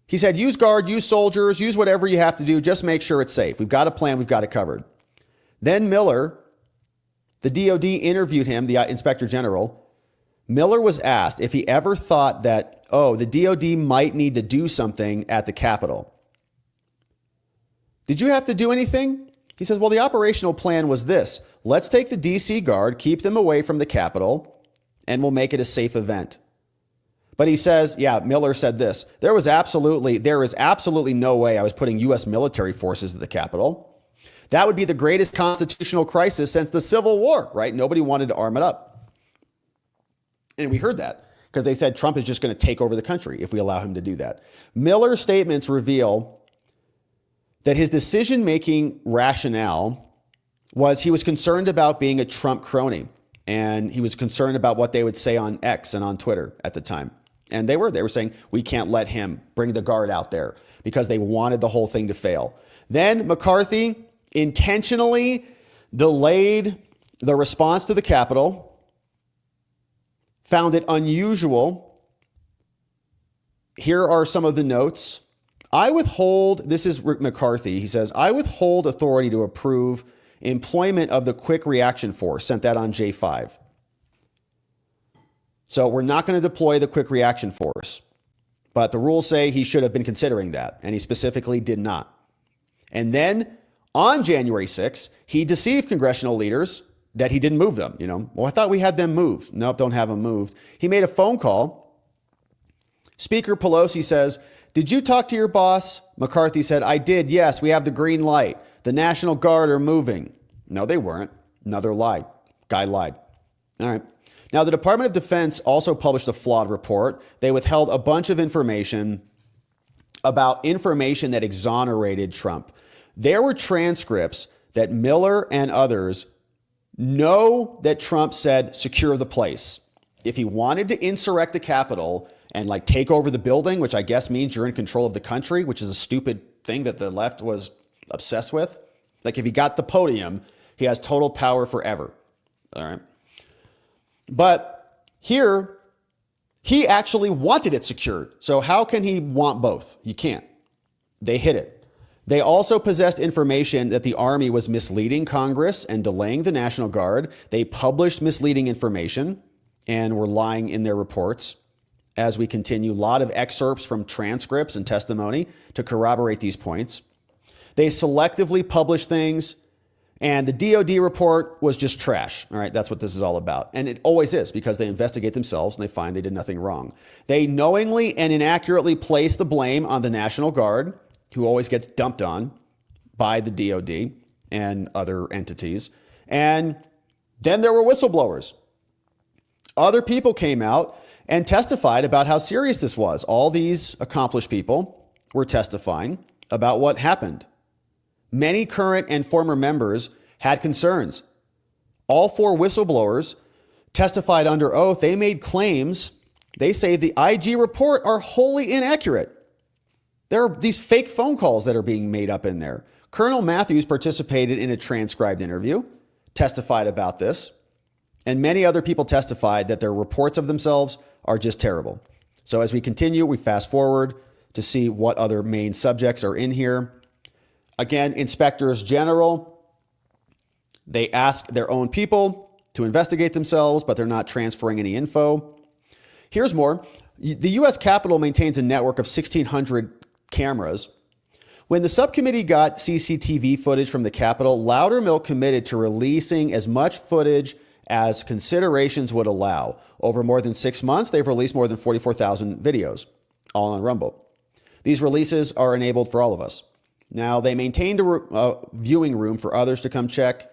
He said, use Guard, use soldiers, use whatever you have to do. Just make sure it's safe. We've got a plan. We've got it covered. Then Miller, the DOD interviewed him, the Inspector General. Miller was asked if he ever thought that, the DOD might need to do something at the Capitol. Did you have to do anything? He says, well, the operational plan was this. Let's take the DC Guard, keep them away from the Capitol, and we'll make it a safe event. But he says, Miller said this. There is absolutely no way I was putting U.S. military forces at the Capitol. That would be the greatest constitutional crisis since the Civil War, right? Nobody wanted to arm it up. And we heard that because they said Trump is just going to take over the country if we allow him to do that. Miller's statements reveal that his decision-making rationale was he was concerned about being a Trump crony, and he was concerned about what they would say on X and on Twitter at the time. And they were saying, we can't let him bring the Guard out there because they wanted the whole thing to fail. Then McCarthy intentionally delayed the response to the Capitol, found it unusual. Here are some of the notes. This is Rick McCarthy. He says, I withhold authority to approve employment of the Quick Reaction Force. Sent that on J5. So we're not going to deploy the Quick Reaction Force. But the rules say he should have been considering that, and he specifically did not. And then on January 6th, he deceived congressional leaders that he didn't move them. Well, I thought we had them moved. Nope, don't have them moved. He made a phone call. Speaker Pelosi says, did you talk to your boss? McCarthy said, I did. Yes, we have the green light. The National Guard are moving. No, they weren't. Another lie. Guy lied. All right. Now, the Department of Defense also published a flawed report. They withheld a bunch of information about information that exonerated Trump. There were transcripts that Miller and others know that Trump said, secure the place. If he wanted to insurrect the Capitol and take over the building, which I guess means you're in control of the country, which is a stupid thing that the left was obsessed with. If he got the podium, he has total power forever. All right. But here, he actually wanted it secured. So how can he want both? You can't. They hid it. They also possessed information that the Army was misleading Congress and delaying the National Guard. They published misleading information and were lying in their reports. As we continue, a lot of excerpts from transcripts and testimony to corroborate these points. They selectively published things And the DOD report was just trash. All right, that's what this is all about. And it always is, because they investigate themselves and they find they did nothing wrong. They knowingly and inaccurately place the blame on the National Guard, who always gets dumped on by the DOD and other entities. And then there were whistleblowers. Other people came out and testified about how serious this was. All these accomplished people were testifying about what happened. Many current and former members had concerns. All 4 whistleblowers testified under oath. They made claims. They say the IG report are wholly inaccurate. There are these fake phone calls that are being made up in there. Colonel Matthews participated in a transcribed interview, testified about this, and many other people testified that their reports of themselves are just terrible. So as we continue, we fast forward to see what other main subjects are in here. Again, inspectors general, they ask their own people to investigate themselves, but they're not transferring any info. Here's more. The U.S. Capitol maintains a network of 1,600 cameras. When the subcommittee got CCTV footage from the Capitol, Loudermilk committed to releasing as much footage as considerations would allow. Over more than 6 months, they've released more than 44,000 videos, all on Rumble. These releases are enabled for all of us. Now, they maintained a viewing room for others to come check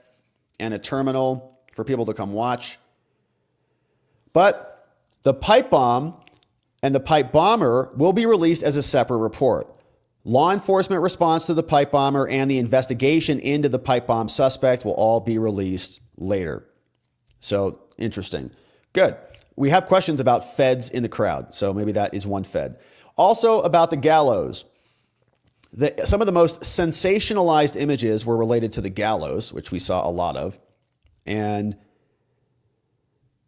and a terminal for people to come watch. But the pipe bomb and the pipe bomber will be released as a separate report. Law enforcement response to the pipe bomber and the investigation into the pipe bomb suspect will all be released later. So, interesting. Good. We have questions about feds in the crowd, so maybe that is one fed. Also about the gallows. Some of the most sensationalized images were related to the gallows, which we saw a lot of. And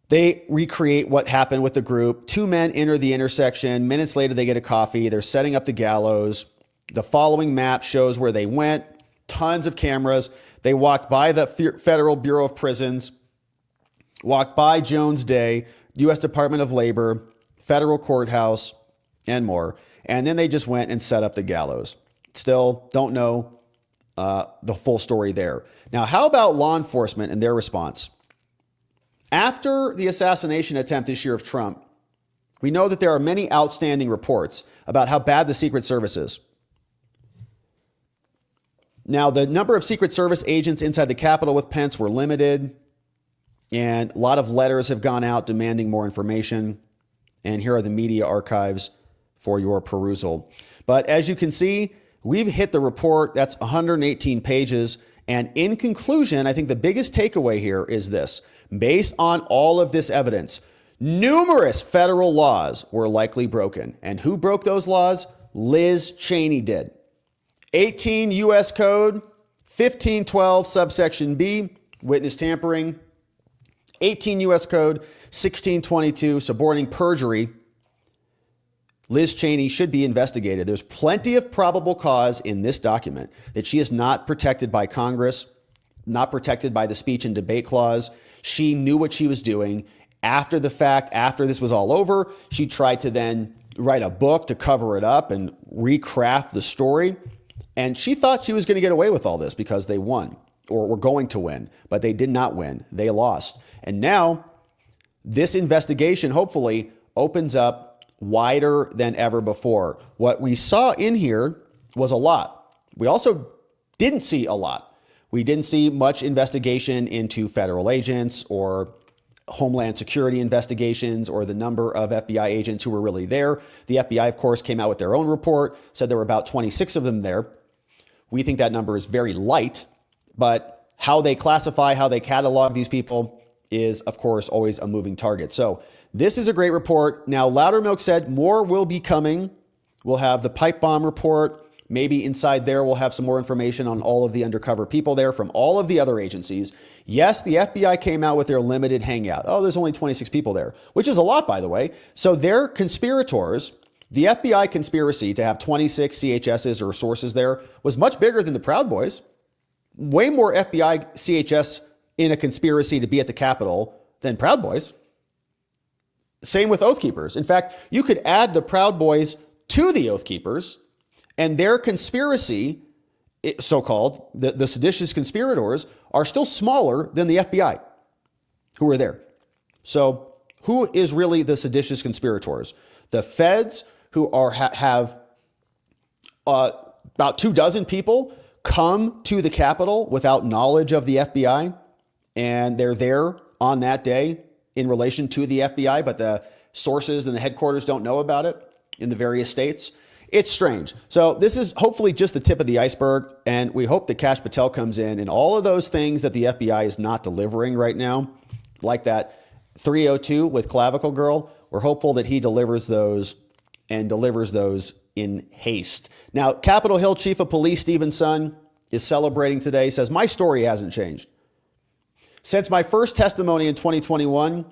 they recreate what happened with the group. 2 men enter the intersection. Minutes later, they get a coffee. They're setting up the gallows. The following map shows where they went. Tons of cameras. They walked by the Federal Bureau of Prisons, walked by Jones Day, U.S. Department of Labor, federal courthouse, and more. And then they just went and set up the gallows. Still don't know the full story there. Now, how about law enforcement and their response? After the assassination attempt this year of Trump, we know that there are many outstanding reports about how bad the Secret Service is. Now, the number of Secret Service agents inside the Capitol with Pence were limited, and a lot of letters have gone out demanding more information. And here are the media archives for your perusal. But as you can see, we've hit the report. That's 118 pages. And in conclusion, I think the biggest takeaway here is this. Based on all of this evidence, numerous federal laws were likely broken. And who broke those laws? Liz Cheney did. 18 U.S. Code, 1512 subsection B, witness tampering. 18 U.S. Code, 1622, suborning perjury. Liz Cheney should be investigated. There's plenty of probable cause in this document that she is not protected by Congress, not protected by the speech and debate clause. She knew what she was doing. After the fact, after this was all over, she tried to then write a book to cover it up and recraft the story. And she thought she was going to get away with all this because they won or were going to win, but they did not win. They lost. And now this investigation hopefully opens up wider than ever before. What we saw in here was a lot. We also didn't see a lot. We didn't see much investigation into federal agents or Homeland Security investigations or the number of FBI agents who were really there. The FBI, of course, came out with their own report, said there were about 26 of them there. We think that number is very light, but how they classify, how they catalog these people is, of course, always a moving target. So this is a great report. Now, Loudermilk said more will be coming. We'll have the pipe bomb report. Maybe inside there, we'll have some more information on all of the undercover people there from all of the other agencies. Yes, the FBI came out with their limited hangout. Oh, there's only 26 people there, which is a lot, by the way. So they're conspirators. The FBI conspiracy to have 26 CHSs or sources there was much bigger than the Proud Boys. Way more FBI CHS in a conspiracy to be at the Capitol than Proud Boys. Same with Oath Keepers. In fact, you could add the Proud Boys to the Oath Keepers, and their conspiracy, so-called, the seditious conspirators, are still smaller than the FBI who were there. So who is really the seditious conspirators? The feds, who have about 24 people come to the Capitol without knowledge of the FBI, and they're there on that day in relation to the FBI, but the sources and the headquarters don't know about it in the various states. It's strange. So this is hopefully just the tip of the iceberg, and we hope that Kash Patel comes in and all of those things that the FBI is not delivering right now, like that 302 with Clavicle Girl. We're hopeful that he delivers those and delivers those in haste. Now, Capitol Hill Chief of Police Stephen Sund is celebrating today, says, "My story hasn't changed. Since my first testimony in 2021,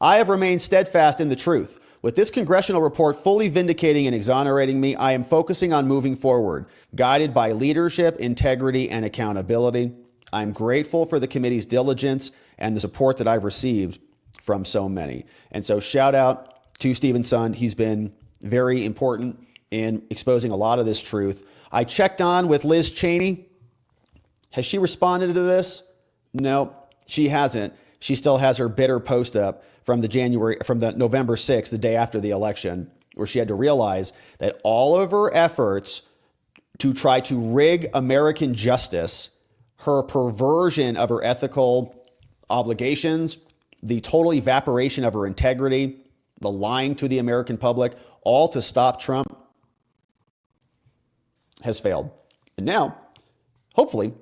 I have remained steadfast in the truth. With this congressional report fully vindicating and exonerating me, I am focusing on moving forward, guided by leadership, integrity, and accountability. I'm grateful for the committee's diligence and the support that I've received from so many." And so shout out to Stephen Sund. He's been very important in exposing a lot of this truth. I checked on with Liz Cheney. Has she responded to this? No, she hasn't. She still has her bitter post up from the November 6th, the day after the election, where she had to realize that all of her efforts to try to rig American justice, her perversion of her ethical obligations, the total evaporation of her integrity, the lying to the American public, all to stop Trump, has failed. And now, hopefully,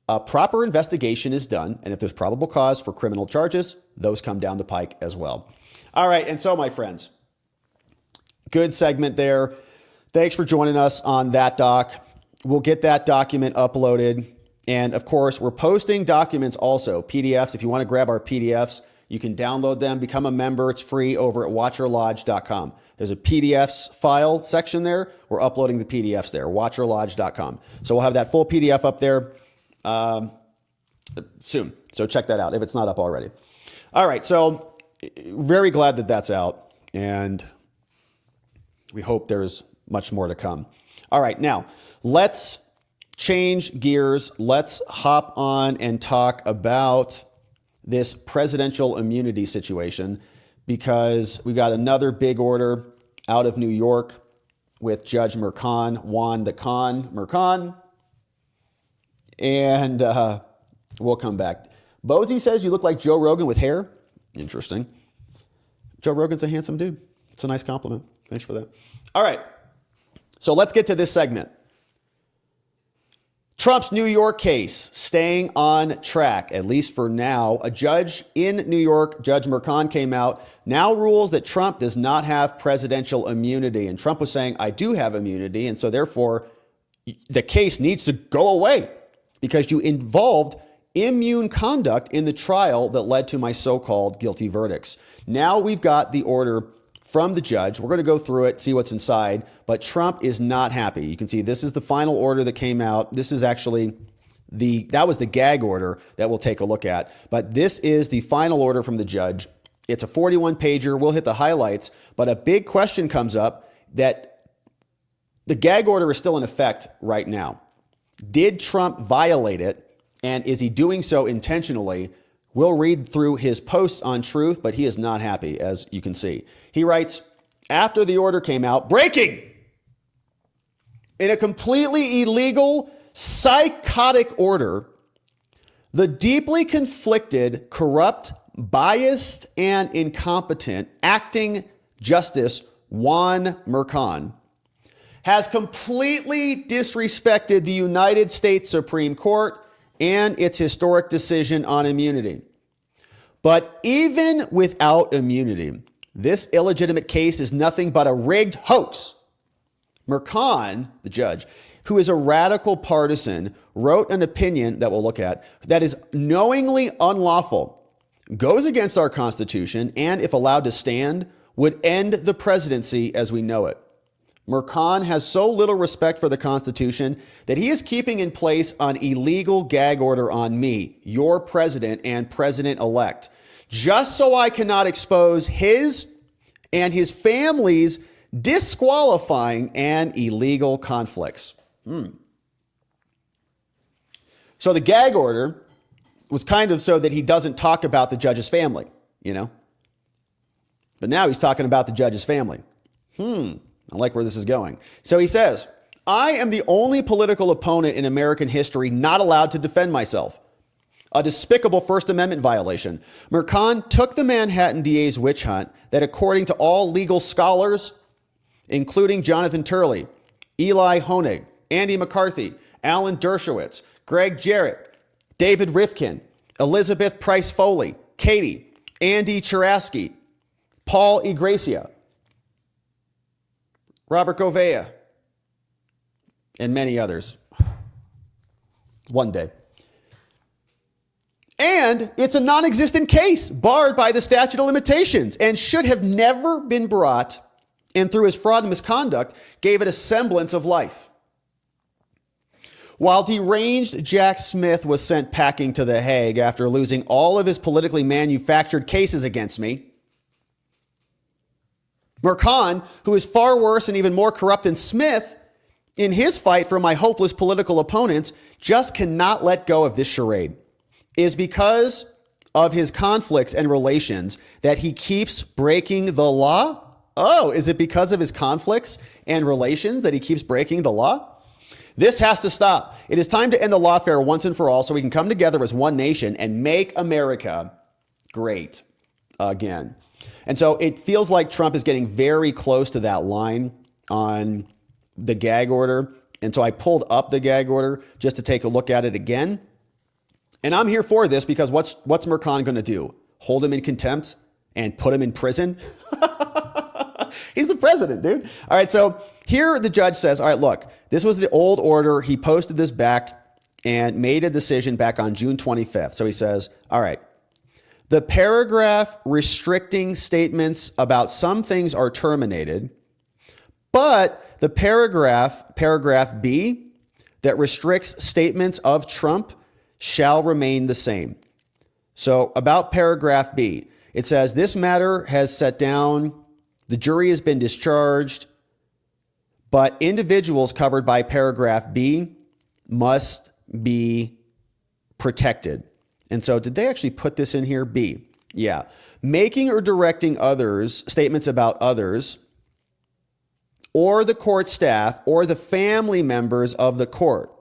a proper investigation is done, and if there's probable cause for criminal charges, those come down the pike as well. All right, and so, my friends, good segment there. Thanks for joining us on That Doc. We'll get that document uploaded, and of course, we're posting documents also, PDFs. If you want to grab our PDFs, you can download them, become a member. It's free over at watcherlodge.com. There's a PDFs file section there. We're uploading the PDFs there, watcherlodge.com. So we'll have that full PDF up there soon. So check that out if it's not up already. All right. So very glad that that's out, and we hope there's much more to come. All right. Now let's change gears. Let's hop on and talk about this presidential immunity situation, because we've got another big order out of New York with Judge Juan the Con Merchan. And we'll come back. Bozy says you look like Joe Rogan with hair. Interesting. Joe Rogan's a handsome dude. It's a nice compliment. Thanks for that. All right. So let's get to this segment. Trump's New York case staying on track, at least for now. A judge in New York, Judge Merchan, came out, now rules that Trump does not have presidential immunity. And Trump was saying, I do have immunity, and so therefore the case needs to go away because you involved immune conduct in the trial that led to my so-called guilty verdicts. Now we've got the order from the judge. We're going to go through it, see what's inside, but Trump is not happy. You can see this is the final order that came out. This is actually that was the gag order that we'll take a look at, but this is the final order from the judge. It's a 41-pager. We'll hit the highlights, but a big question comes up that the gag order is still in effect right now. Did Trump violate it, and is he doing so intentionally? We'll read through his posts on Truth, but he is not happy, as you can see. He writes, after the order came out, breaking! In a completely illegal, psychotic order, the deeply conflicted, corrupt, biased, and incompetent acting Justice Juan Merchan has completely disrespected the United States Supreme Court and its historic decision on immunity. But even without immunity, this illegitimate case is nothing but a rigged hoax. Merchan, the judge, who is a radical partisan, wrote an opinion that we'll look at that is knowingly unlawful, goes against our Constitution, and if allowed to stand, would end the presidency as we know it. Merchan has so little respect for the Constitution that he is keeping in place an illegal gag order on me, your president and president-elect, just so I cannot expose his and his family's disqualifying and illegal conflicts. So the gag order was kind of so that he doesn't talk about the judge's family, you know? But now he's talking about the judge's family. I like where this is going. So he says, I am the only political opponent in American history not allowed to defend myself. A despicable First Amendment violation. Merchan took the Manhattan DA's witch hunt that, according to all legal scholars, including Jonathan Turley, Eli Honig, Andy McCarthy, Alan Dershowitz, Greg Jarrett, David Rifkin, Elizabeth Price Foley, Katie, Andy Chirasky, Paul Igracia, Robert Gouveia, and many others. One day. And it's a non-existent case barred by the statute of limitations and should have never been brought, and through his fraud and misconduct gave it a semblance of life. While deranged Jack Smith was sent packing to The Hague after losing all of his politically manufactured cases against me, Merchan, who is far worse and even more corrupt than Smith, in his fight for my hopeless political opponents, just cannot let go of this charade. It is because of his conflicts and relations that he keeps breaking the law? Oh, is it because of his conflicts and relations that he keeps breaking the law? This has to stop. It is time to end the lawfare once and for all so we can come together as one nation and make America great again. And so it feels like Trump is getting very close to that line on the gag order. And so I pulled up the gag order just to take a look at it again. And I'm here for this because what's Merchan going to do? Hold him in contempt and put him in prison? He's the president, dude. All right, so here the judge says, all right, look, this was the old order. He posted this back and made a decision back on June 25th. So he says, all right, the paragraph restricting statements about some things are terminated, but the paragraph B, that restricts statements of Trump shall remain the same. So about paragraph B, it says this matter has set down, the jury has been discharged, but individuals covered by paragraph B must be protected. And so did they actually put this in here? B. Yeah. Making or directing others, statements about others, or the court staff, or the family members of the court.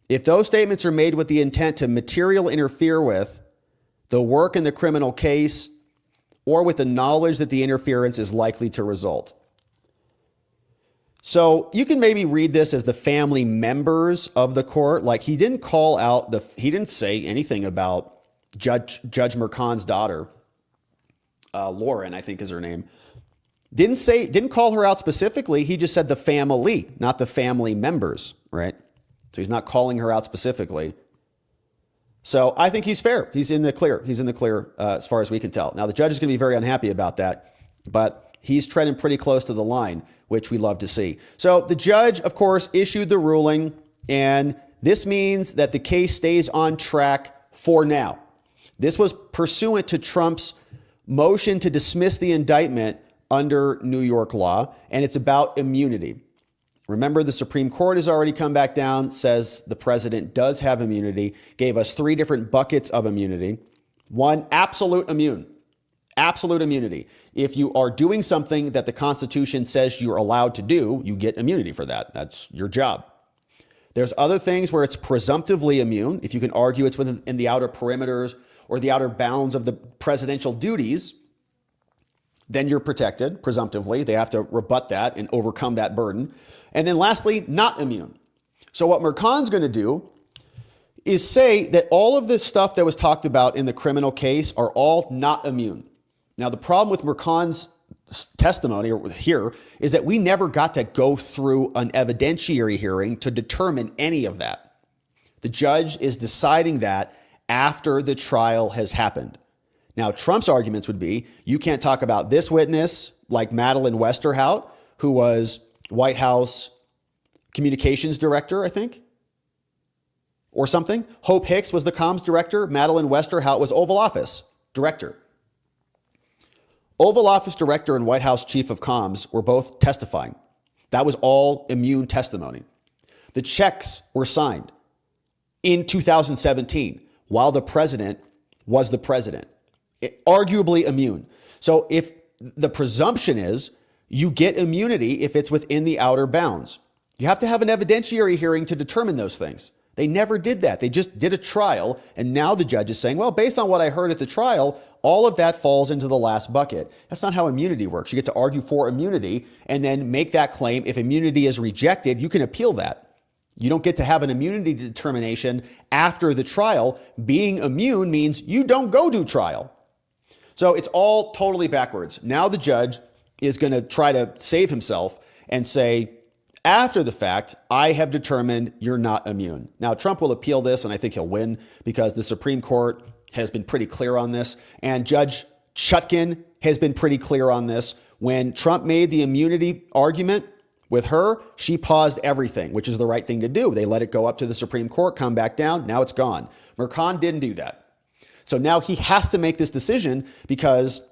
If those statements are made with the intent to materially interfere with the work in the criminal case, or with the knowledge that the interference is likely to result. So you can maybe read this as the family members of the court. Like he didn't call out he didn't say anything about Judge Merchan's daughter, Lauren, I think is her name. Didn't call her out specifically. He just said the family, not the family members, right? So he's not calling her out specifically. So I think he's fair. He's in the clear. He's in the clear as far as we can tell. Now the judge is going to be very unhappy about that, but he's treading pretty close to the line, which we love to see. So the judge, of course, issued the ruling, and this means that the case stays on track for now. This was pursuant to Trump's motion to dismiss the indictment under New York law, and it's about immunity. Remember, the Supreme Court has already come back down, says the president does have immunity, gave us 3 different buckets of immunity. One, absolute immune. Absolute immunity. If you are doing something that the Constitution says you're allowed to do, you get immunity for that. That's your job. There's other things where it's presumptively immune. If you can argue it's within the outer perimeters or the outer bounds of the presidential duties, then you're protected, presumptively. They have to rebut that and overcome that burden. And then lastly, not immune. So what Merchan's going to do is say that all of this stuff that was talked about in the criminal case are all not immune. Now, the problem with Merchan's testimony here is that we never got to go through an evidentiary hearing to determine any of that. The judge is deciding that after the trial has happened. Now, Trump's arguments would be, you can't talk about this witness like Madeleine Westerhout, who was White House communications director, I think, or something. Hope Hicks was the comms director. Madeleine Westerhout was Oval Office director. Oval Office director and White House chief of comms were both testifying. That was all immune testimony. The checks were signed in 2017. while the president was the president. Arguably immune. So if the presumption is you get immunity if it's within the outer bounds, you have to have an evidentiary hearing to determine those things. They never did that. They just did a trial. And now the judge is saying, well, based on what I heard at the trial, all of that falls into the last bucket. That's not how immunity works. You get to argue for immunity and then make that claim. If immunity is rejected, you can appeal that. You don't get to have an immunity determination after the trial. Being immune means you don't go to trial. So it's all totally backwards. Now the judge is going to try to save himself and say, after the fact, I have determined you're not immune. Now, Trump will appeal this, and I think he'll win because the Supreme Court has been pretty clear on this. And Judge Chutkan has been pretty clear on this. When Trump made the immunity argument with her, she paused everything, which is the right thing to do. They let it go up to the Supreme Court, come back down. Now it's gone. Merchan didn't do that. So now he has to make this decision because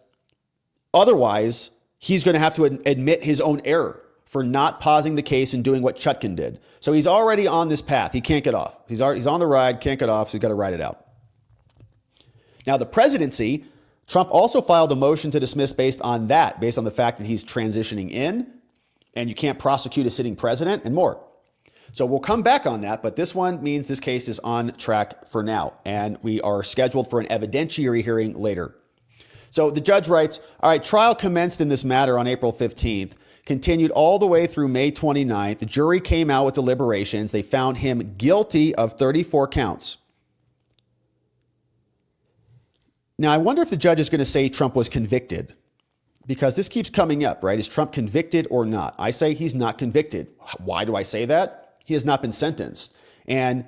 otherwise he's going to have to admit his own error for not pausing the case and doing what Chutkan did. So he's already on this path. He can't get off. He's on the ride, can't get off, so he's got to ride it out. Now, the presidency, Trump also filed a motion to dismiss based on that, based on the fact that he's transitioning in and you can't prosecute a sitting president and more. So we'll come back on that, but this one means this case is on track for now, and we are scheduled for an evidentiary hearing later. So the judge writes, all right, trial commenced in this matter on April 15th, continued all the way through May 29th. The jury came out with deliberations. They found him guilty of 34 counts. Now, I wonder if the judge is going to say Trump was convicted, because this keeps coming up, right? Is Trump convicted or not? I say he's not convicted. Why do I say that? He has not been sentenced. And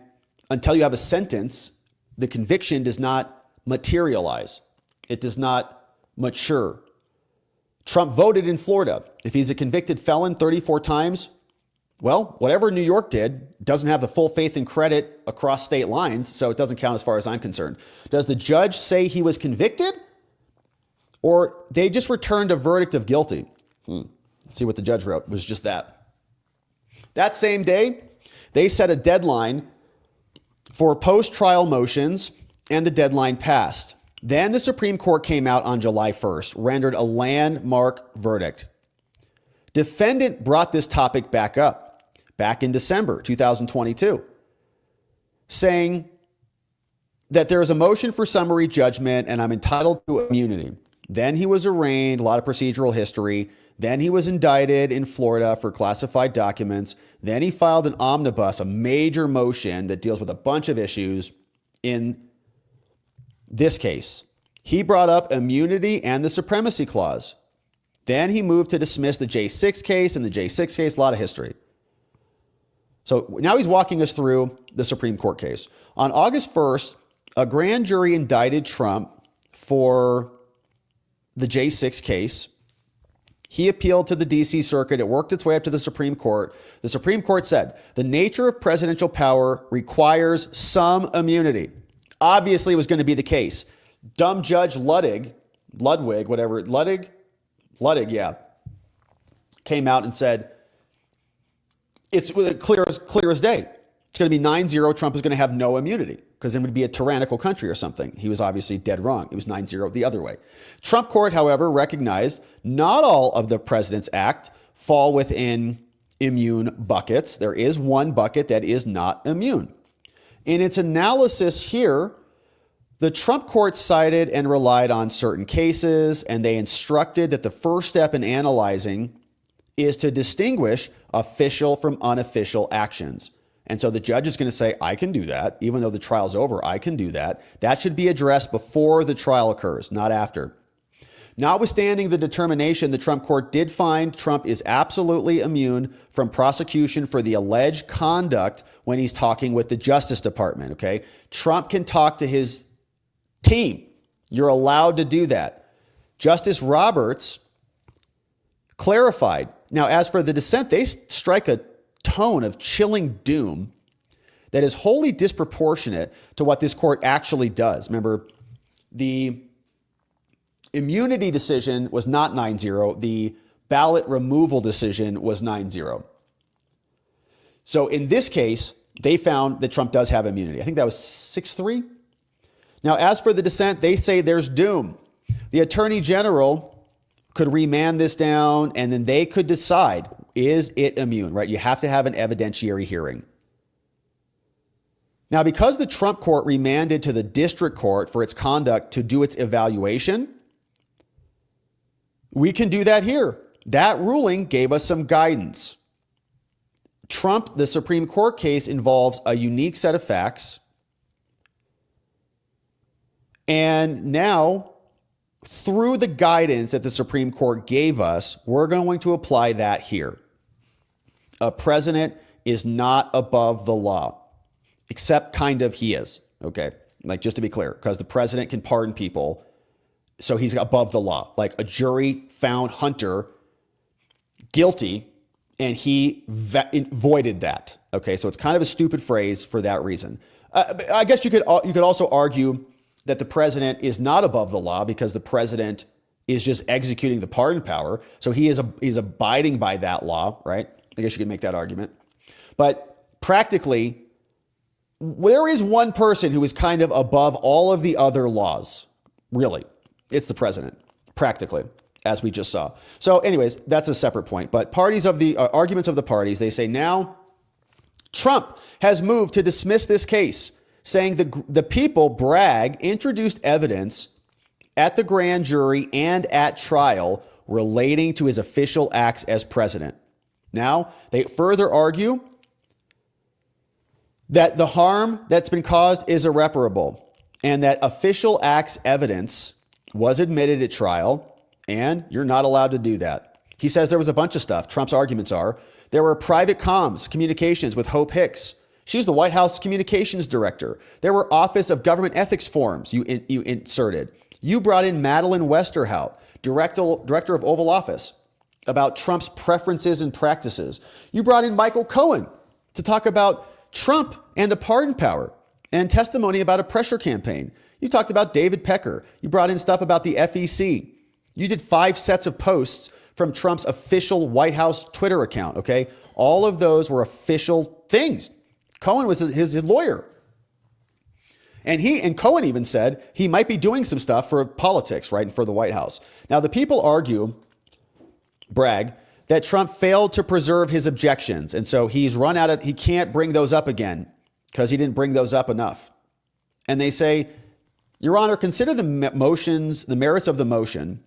until you have a sentence, the conviction does not materialize. It does not mature. Trump voted in Florida. If he's a convicted felon 34 times, well, whatever New York did doesn't have the full faith and credit across state lines, so it doesn't count as far as I'm concerned. Does the judge say he was convicted? Or they just returned a verdict of guilty? Let's see what the judge wrote. It was just that. That same day, they set a deadline for post-trial motions, and the deadline passed. Then the Supreme Court came out on July 1st, rendered a landmark verdict. Defendant brought this topic back up, back in December 2022, saying that there is a motion for summary judgment and I'm entitled to immunity. Then he was arraigned, a lot of procedural history. Then he was indicted in Florida for classified documents. Then he filed an omnibus, a major motion that deals with a bunch of issues in this case. He brought up immunity and the supremacy clause. Then he moved to dismiss the J6 case, and the J6 case, a lot of history. So now he's walking us through the Supreme Court case. On August 1st, a grand jury indicted Trump for the J6 case. He appealed to the DC Circuit. It worked its way up to the Supreme Court. The Supreme Court said, the nature of presidential power requires some immunity. Obviously, it was going to be the case. Dumb Judge Ludwig, came out and said, it's clear as day. It's going to be 9-0. Trump is going to have no immunity because it would be a tyrannical country or something. He was obviously dead wrong. It was 9-0 the other way. Trump court, however, recognized not all of the president's act fall within immune buckets. There is one bucket that is not immune. In its analysis here, the Trump court cited and relied on certain cases, and they instructed that the first step in analyzing is to distinguish official from unofficial actions. And so the judge is going to say, I can do that. Even though the trial's over, I can do that. That should be addressed before the trial occurs, not after. Notwithstanding the determination, the Trump court did find Trump is absolutely immune from prosecution for the alleged conduct when he's talking with the Justice Department, okay? Trump can talk to his team. You're allowed to do that. Justice Roberts clarified. Now, as for the dissent, they strike a tone of chilling doom that is wholly disproportionate to what this court actually does. Remember, the immunity decision was not 9-0. The ballot removal decision was 9-0. So in this case, they found that Trump does have immunity. I think that was 6-3. Now, as for the dissent, they say there's doom. The Attorney General could remand this down, and then they could decide, is it immune, right? You have to have an evidentiary hearing. Now, because the Trump court remanded to the district court for its conduct to do its evaluation, we can do that here. That ruling gave us some guidance. Trump, the Supreme Court case involves a unique set of facts. And now, through the guidance that the Supreme Court gave us, we're going to apply that here. A president is not above the law, except kind of he is, okay? Like, just to be clear, because the president can pardon people, so he's above the law. Like, a jury found Hunter guilty, and he voided that, okay? So it's kind of a stupid phrase for that reason. I guess you could also argue that the president is not above the law because the president is just executing the pardon power. So he is abiding by that law, right? I guess you could make that argument. But practically, there is one person who is kind of above all of the other laws. Really, it's the president, practically, as we just saw. So anyways, that's a separate point. But parties of the arguments of the parties, they say now Trump has moved to dismiss this case, saying the people, Bragg, introduced evidence at the grand jury and at trial relating to his official acts as president. Now, they further argue that the harm that's been caused is irreparable and that official acts evidence was admitted at trial, and you're not allowed to do that. He says there was a bunch of stuff. Trump's arguments are there were private communications with Hope Hicks. She's the White House communications director. There were Office of Government Ethics forms you inserted. You brought in Madeleine Westerhout, director of Oval Office, about Trump's preferences and practices. You brought in Michael Cohen to talk about Trump and the pardon power and testimony about a pressure campaign. You talked about David Pecker. You brought in stuff about the FEC. You did 5 sets of posts from Trump's official White House Twitter account, okay? All of those were official things. Cohen was his lawyer. And Cohen even said he might be doing some stuff for politics, right, and for the White House. Now, the people argue, Bragg, that Trump failed to preserve his objections. And so he can't bring those up again because he didn't bring those up enough. And they say, Your Honor, consider the merits of the motion.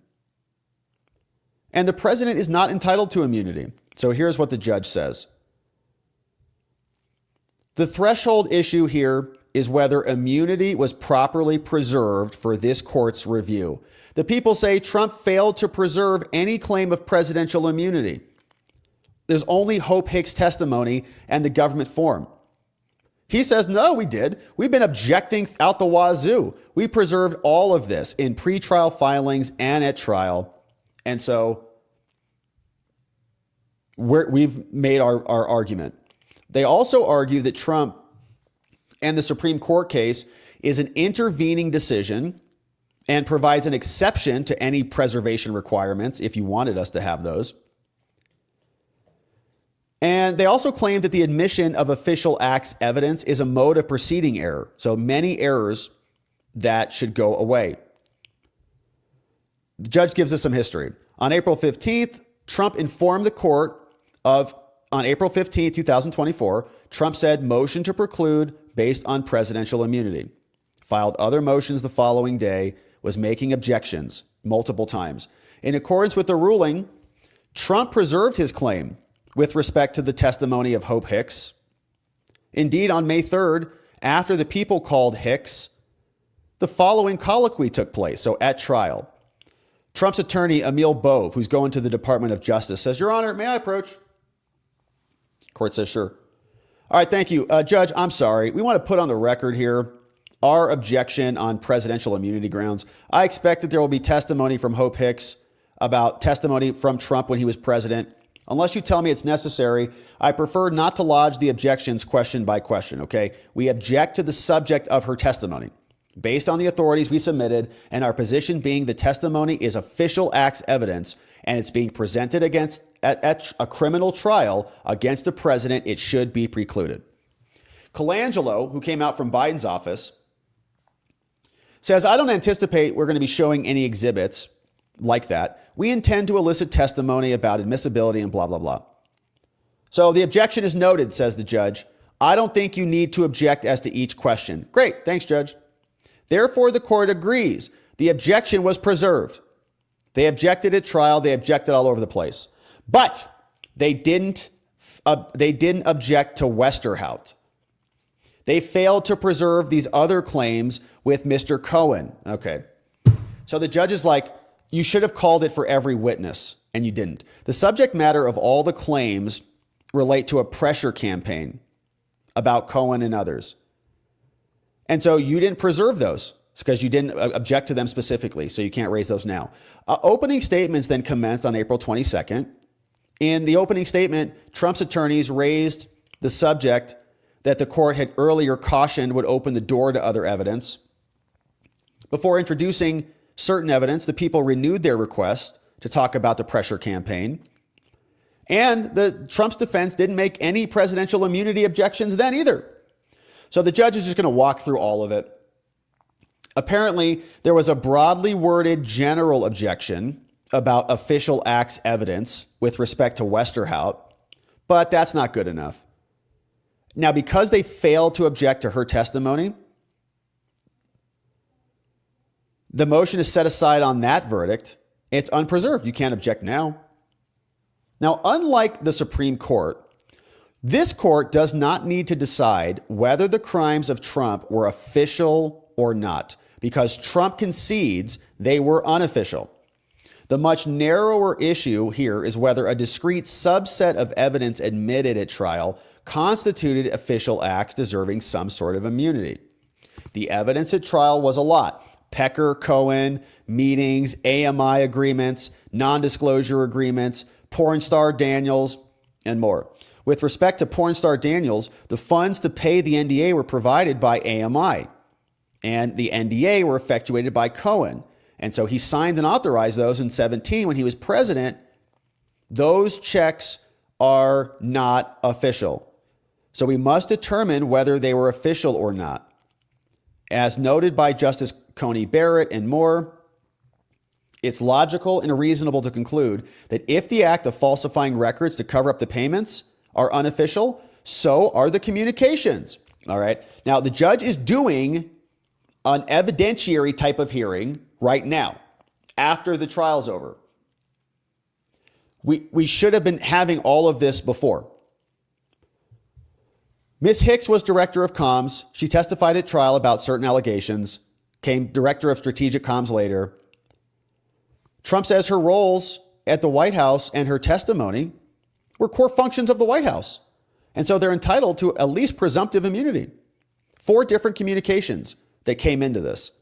And the president is not entitled to immunity. So here's what the judge says. The threshold issue here is whether immunity was properly preserved for this court's review. The people say Trump failed to preserve any claim of presidential immunity. There's only Hope Hicks' testimony and the government form. He says, no, we did. We've been objecting out the wazoo. We preserved all of this in pretrial filings and at trial. And so we've made our argument. They also argue that Trump and the Supreme Court case is an intervening decision and provides an exception to any preservation requirements if you wanted us to have those. And they also claim that the admission of official acts evidence is a mode of proceeding error. So many errors that should go away. The judge gives us some history. On April 15th, Trump informed the court on April 15th, 2024, Trump said motion to preclude based on presidential immunity. Filed other motions the following day, was making objections multiple times. In accordance with the ruling, Trump preserved his claim with respect to the testimony of Hope Hicks. Indeed, on May 3rd, after the people called Hicks, the following colloquy took place. So at trial, Trump's attorney, Emil Bove, who's going to the Department of Justice, says, Your Honor, may I approach? Court says, sure. All right, thank you. Judge, I'm sorry. We want to put on the record here our objection on presidential immunity grounds. I expect that there will be testimony from Hope Hicks about testimony from Trump when he was president. Unless you tell me it's necessary, I prefer not to lodge the objections question by question, okay? We object to the subject of her testimony based on the authorities we submitted, and our position being the testimony is official acts evidence and it's being presented at a criminal trial against the president, it should be precluded. Colangelo, who came out from Biden's office, Says, I don't anticipate we're going to be showing any exhibits like that. We intend to elicit testimony about admissibility and blah, blah, blah. So the objection is noted, says the judge. I don't think you need to object as to each question. Great. Thanks, Judge. Therefore, the court agrees. The objection was preserved. They objected at trial. They objected all over the place. But they didn't object to Westerhout. They failed to preserve these other claims with Mr. Cohen. Okay. So the judge is like, you should have called it for every witness, and you didn't. The subject matter of all the claims relate to a pressure campaign about Cohen and others. And so you didn't preserve those because you didn't object to them specifically, so you can't raise those now. Opening statements then commenced on April 22nd. In the opening statement, Trump's attorneys raised the subject that the court had earlier cautioned would open the door to other evidence. Before introducing certain evidence, the people renewed their request to talk about the pressure campaign. And Trump's defense didn't make any presidential immunity objections then either. So the judge is just going to walk through all of it. Apparently, there was a broadly worded general objection about official acts evidence with respect to Westerhout, but that's not good enough. Now, because they failed to object to her testimony, the motion is set aside on that verdict. It's unpreserved. You can't object now. Now, unlike the Supreme Court, this court does not need to decide whether the crimes of Trump were official or not, because Trump concedes they were unofficial. The much narrower issue here is whether a discrete subset of evidence admitted at trial constituted official acts deserving some sort of immunity. The evidence at trial was a lot. Pecker, Cohen, meetings, AMI agreements, non-disclosure agreements, porn star Daniels, and more. With respect to porn star Daniels, the funds to pay the NDA were provided by AMI, and the NDA were effectuated by Cohen. And so he signed and authorized those in 2017 when he was president. Those checks are not official. So we must determine whether they were official or not. As noted by Justice Coney Barrett and more, it's logical and reasonable to conclude that if the act of falsifying records to cover up the payments are unofficial, so are the communications. All right. Now, the judge is doing an evidentiary type of hearing right now, after the trial's over. We should have been having all of this before. Ms. Hicks was director of comms. She testified at trial about certain allegations, came director of strategic comms later. Trump says her roles at the White House and her testimony were core functions of the White House. And so they're entitled to at least presumptive immunity. 4 different communications that came into this.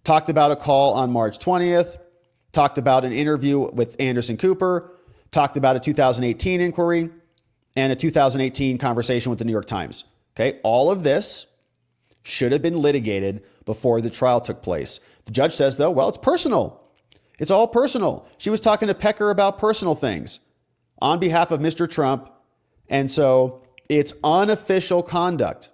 Talked about a call on March 20th, talked about an interview with Anderson Cooper, talked about a 2018 inquiry, and a 2018 conversation with the New York Times. Okay, all of this should have been litigated before the trial took place. The judge says, though, well, it's personal. It's all personal. She was talking to Pecker about personal things on behalf of Mr. Trump, and so it's unofficial conduct.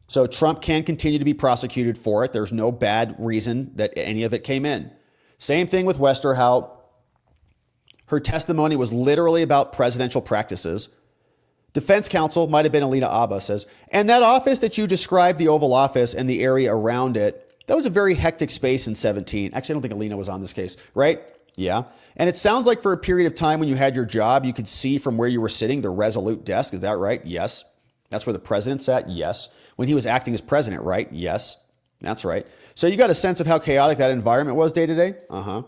So Trump can continue to be prosecuted for it. There's no bad reason that any of it came in. Same thing with Westerhout. Her testimony was literally about presidential practices. Defense counsel, might have been Alina Abba, says, and that office that you described, the Oval Office and the area around it, that was a very hectic space in 17. Actually, I don't think Alina was on this case, right? Yeah. And it sounds like for a period of time when you had your job, you could see from where you were sitting the Resolute desk. Is that right? Yes. That's where the president sat? Yes. When he was acting as president, right? Yes. That's right. So you got a sense of how chaotic that environment was day to day? Uh-huh.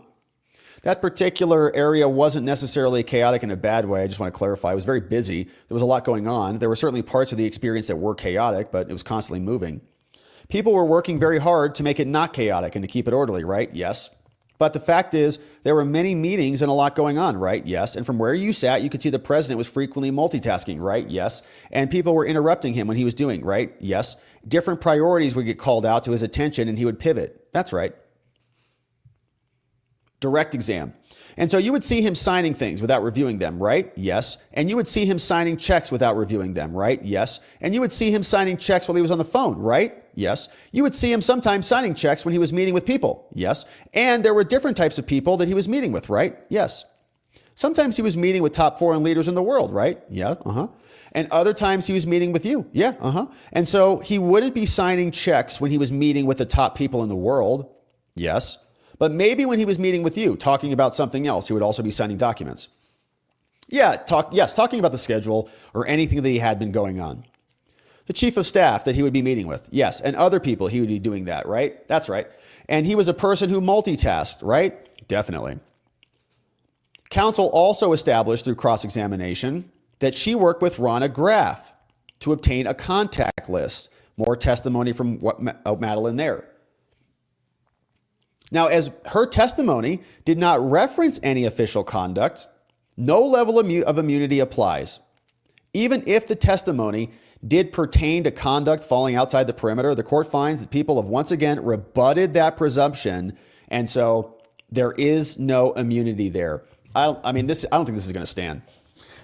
That particular area wasn't necessarily chaotic in a bad way. I just want to clarify. It was very busy. There was a lot going on. There were certainly parts of the experience that were chaotic, but it was constantly moving. People were working very hard to make it not chaotic and to keep it orderly, right? Yes. But the fact is, there were many meetings and a lot going on, right? Yes. And from where you sat, you could see the president was frequently multitasking, right? Yes. And people were interrupting him when he was doing, right? Yes. Different priorities would get called out to his attention and he would pivot. That's right. Direct exam. And so you would see him signing things without reviewing them, right? Yes. And you would see him signing checks without reviewing them, right? Yes. And you would see him signing checks while he was on the phone, right? Yes. You would see him sometimes signing checks when he was meeting with people. Yes. And there were different types of people that he was meeting with, right? Yes. Sometimes he was meeting with top foreign leaders in the world, right? Yeah. And other times he was meeting with you. Yeah. And so he wouldn't be signing checks when he was meeting with the top people in the world. Yes. But maybe when he was meeting with you, talking about something else, he would also be signing documents. Talking about the schedule or anything that he had been going on. The chief of staff that he would be meeting with. Yes. And other people, he would be doing that, right? That's right. And he was a person who multitasked, right? Definitely. Counsel also established through cross-examination that she worked with Ronna Graff to obtain a contact list. More testimony from Madeline there. Now, as her testimony did not reference any official conduct, no level of immunity applies. Even if the testimony did pertain to conduct falling outside the perimeter, the court finds that people have once again rebutted that presumption, and so there is no immunity there. I don't think this is going to stand,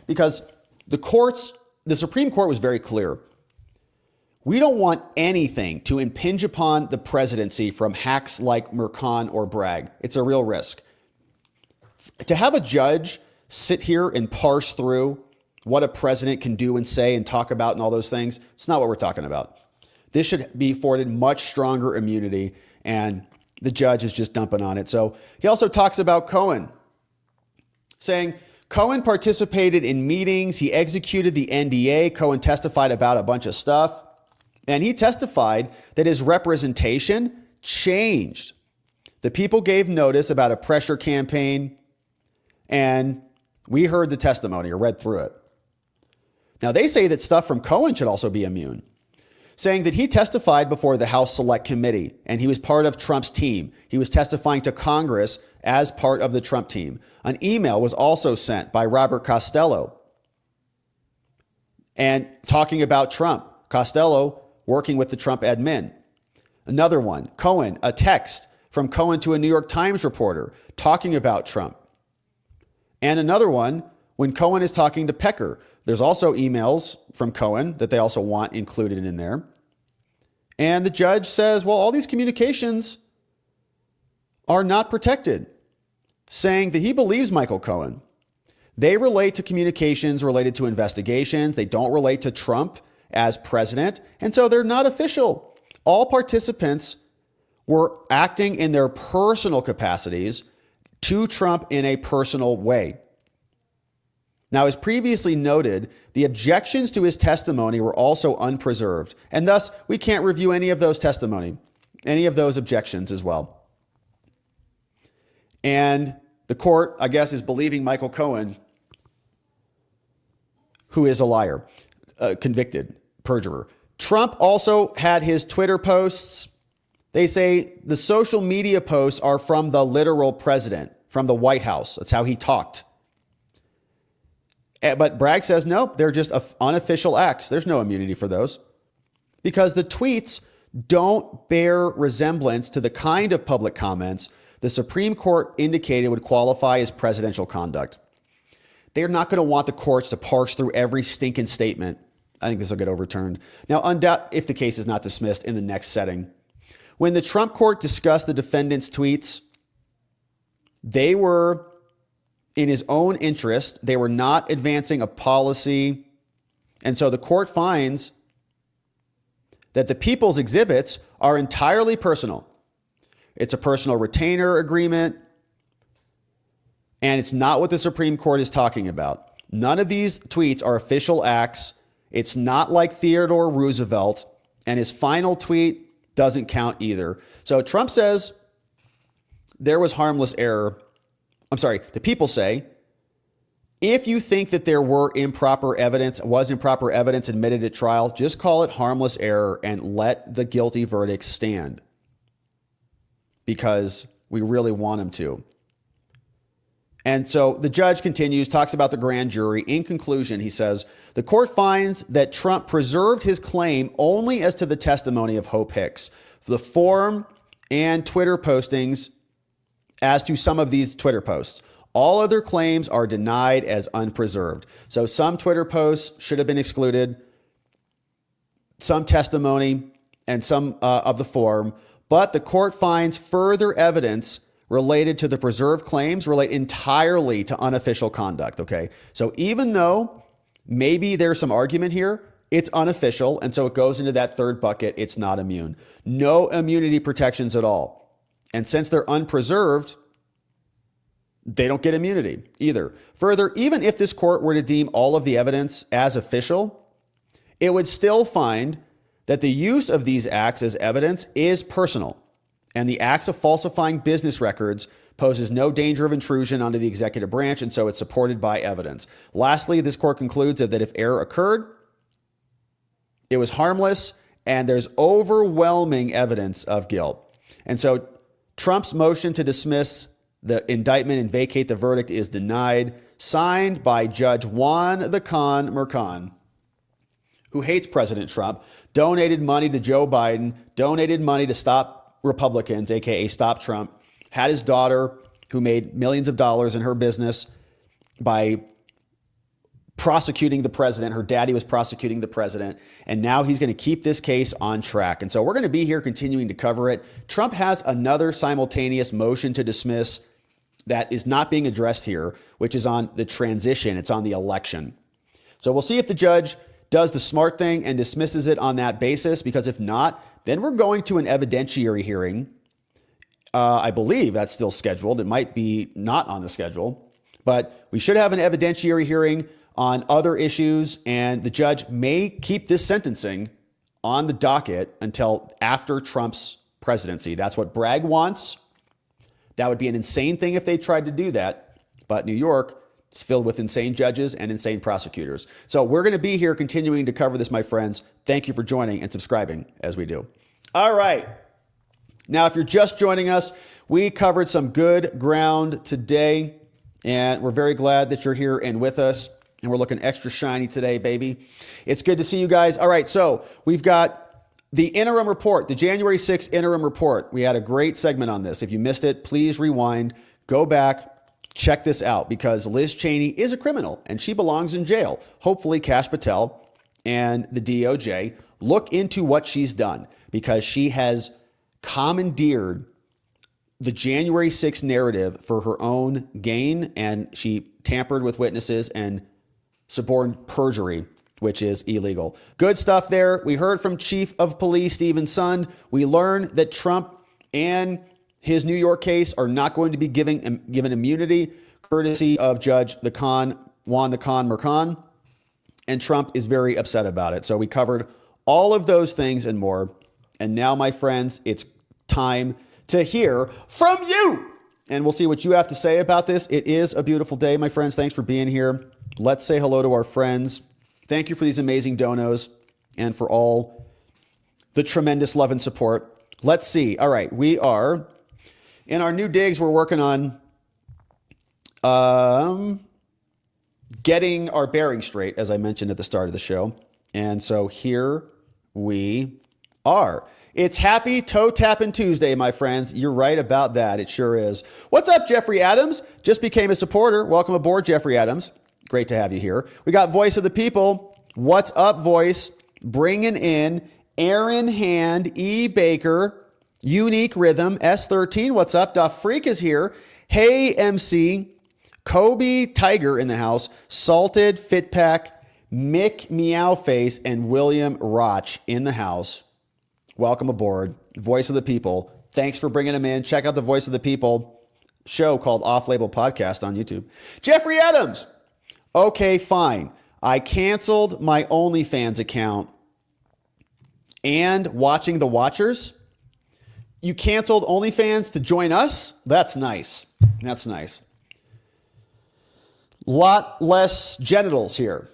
because the Supreme Court was very clear. We don't want anything to impinge upon the presidency from hacks like Merchan or Bragg. It's a real risk. To have a judge sit here and parse through what a president can do and say and talk about and all those things, it's not what we're talking about. This should be afforded much stronger immunity, and the judge is just dumping on it. So he also talks about Cohen, saying Cohen participated in meetings. He executed the NDA. Cohen testified about a bunch of stuff. And he testified that his representation changed. The people gave notice about a pressure campaign, and we heard the testimony or read through it. Now, they say that stuff from Cohen should also be immune, saying that he testified before the House Select Committee, and he was part of Trump's team. He was testifying to Congress as part of the Trump team. An email was also sent by Robert Costello and talking about Trump. Costello working with the Trump admin. Another one, Cohen, a text from Cohen to a New York Times reporter talking about Trump. And another one, when Cohen is talking to Pecker, there's also emails from Cohen that they also want included in there. And the judge says, well, all these communications are not protected, saying that he believes Michael Cohen. They relate to communications related to investigations. They don't relate to Trump as president, and so they're not official. All participants were acting in their personal capacities to Trump in a personal way. Now, as previously noted, the objections to his testimony were also unpreserved, and thus we can't review any of those objections as well. And the court, I guess, is believing Michael Cohen, who is a liar, convicted perjurer. Trump also had his Twitter posts. They say the social media posts are from the literal president, from the White House. That's how he talked. But Bragg says, nope, they're just unofficial acts. There's no immunity for those, because the tweets don't bear resemblance to the kind of public comments the Supreme Court indicated would qualify as presidential conduct. They're not going to want the courts to parse through every stinking statement. I think this will get overturned. Now, if the case is not dismissed in the next setting. When the Trump court discussed the defendant's tweets, they were in his own interest. They were not advancing a policy. And so the court finds that the people's exhibits are entirely personal. It's a personal retainer agreement, and it's not what the Supreme Court is talking about. None of these tweets are official acts. It's not like Theodore Roosevelt, and his final tweet doesn't count either. So Trump says there was harmless error. The people say, if you think that there was improper evidence admitted at trial, just call it harmless error and let the guilty verdict stand, because we really want him to. And so the judge continues, talks about the grand jury. In conclusion, he says, the court finds that Trump preserved his claim only as to the testimony of Hope Hicks, the form and Twitter postings as to some of these Twitter posts. All other claims are denied as unpreserved. So some Twitter posts should have been excluded. Some testimony and some of the form, but the court finds further evidence related to the preserved claims relate entirely to unofficial conduct, okay? So even though maybe there's some argument here, it's unofficial, and so it goes into that third bucket. It's not immune. No immunity protections at all. And since they're unpreserved, they don't get immunity either. Further, even if this court were to deem all of the evidence as official, it would still find that the use of these acts as evidence is personal, and the acts of falsifying business records poses no danger of intrusion onto the executive branch, and so it's supported by evidence. Lastly, this court concludes that if error occurred, it was harmless, and there's overwhelming evidence of guilt. And so Trump's motion to dismiss the indictment and vacate the verdict is denied, signed by Judge Juan the Con Mercan, who hates President Trump, donated money to Joe Biden, donated money to Stop Republicans, aka Stop Trump, had his daughter, who made millions of dollars in her business by prosecuting the president. Her daddy was prosecuting the president, and now he's going to keep this case on track. And so we're going to be here continuing to cover it. Trump has another simultaneous motion to dismiss that is not being addressed here, which is on the transition. It's on the election. So we'll see if the judge does the smart thing and dismisses it on that basis, because if not, then we're going to an evidentiary hearing. I believe that's still scheduled. It might be not on the schedule, but we should have an evidentiary hearing on other issues, and the judge may keep this sentencing on the docket until after Trump's presidency. That's what Bragg wants. That would be an insane thing if they tried to do that, but New York is filled with insane judges and insane prosecutors. So we're going to be here continuing to cover this, my friends. Thank you for joining and subscribing as we do. All right. Now, if you're just joining us, we covered some good ground today, and we're very glad that you're here and with us. And we're looking extra shiny today, baby. It's good to see you guys. All right, so we've got the interim report, the January 6th interim report. We had a great segment on this. If you missed it, please rewind, go back, check this out, because Liz Cheney is a criminal and she belongs in jail. Hopefully, Kash Patel and the DOJ look into what she's done, because she has commandeered the January 6th narrative for her own gain, and she tampered with witnesses and suborned perjury, which is illegal. Good stuff there. We heard from Chief of Police Stephen Sund. We learned that Trump and his New York case are not going to be given immunity, courtesy of Judge Juan the Con Mercan, and Trump is very upset about it. So we covered all of those things and more. And now, my friends, it's time to hear from you. And we'll see what you have to say about this. It is a beautiful day, my friends. Thanks for being here. Let's say hello to our friends. Thank you for these amazing donos and for all the tremendous love and support. Let's see. All right. We are in our new digs. We're working on getting our bearings straight, as I mentioned at the start of the show. And so here we are. It's Happy Toe Tapping Tuesday, my friends. You're right about that. It sure is. What's up, Jeffrey Adams? Just became a supporter. Welcome aboard, Jeffrey Adams. Great to have you here. We got Voice of the People. What's up, Voice? Bringing in Aaron Hand, E. Baker, Unique Rhythm, S13. What's up? Da Freak is here. Hey, MC. Kobe Tiger in the house. Salted Fit Pack, Mick Meowface, and William Roch in the house. Welcome aboard. Voice of the People. Thanks for bringing them in. Check out the Voice of the People show called Off Label Podcast on YouTube. Jeffrey Adams. Okay, fine. I canceled my OnlyFans account and watching The Watchers. You canceled OnlyFans to join us? That's nice. That's nice. Lot less genitals here.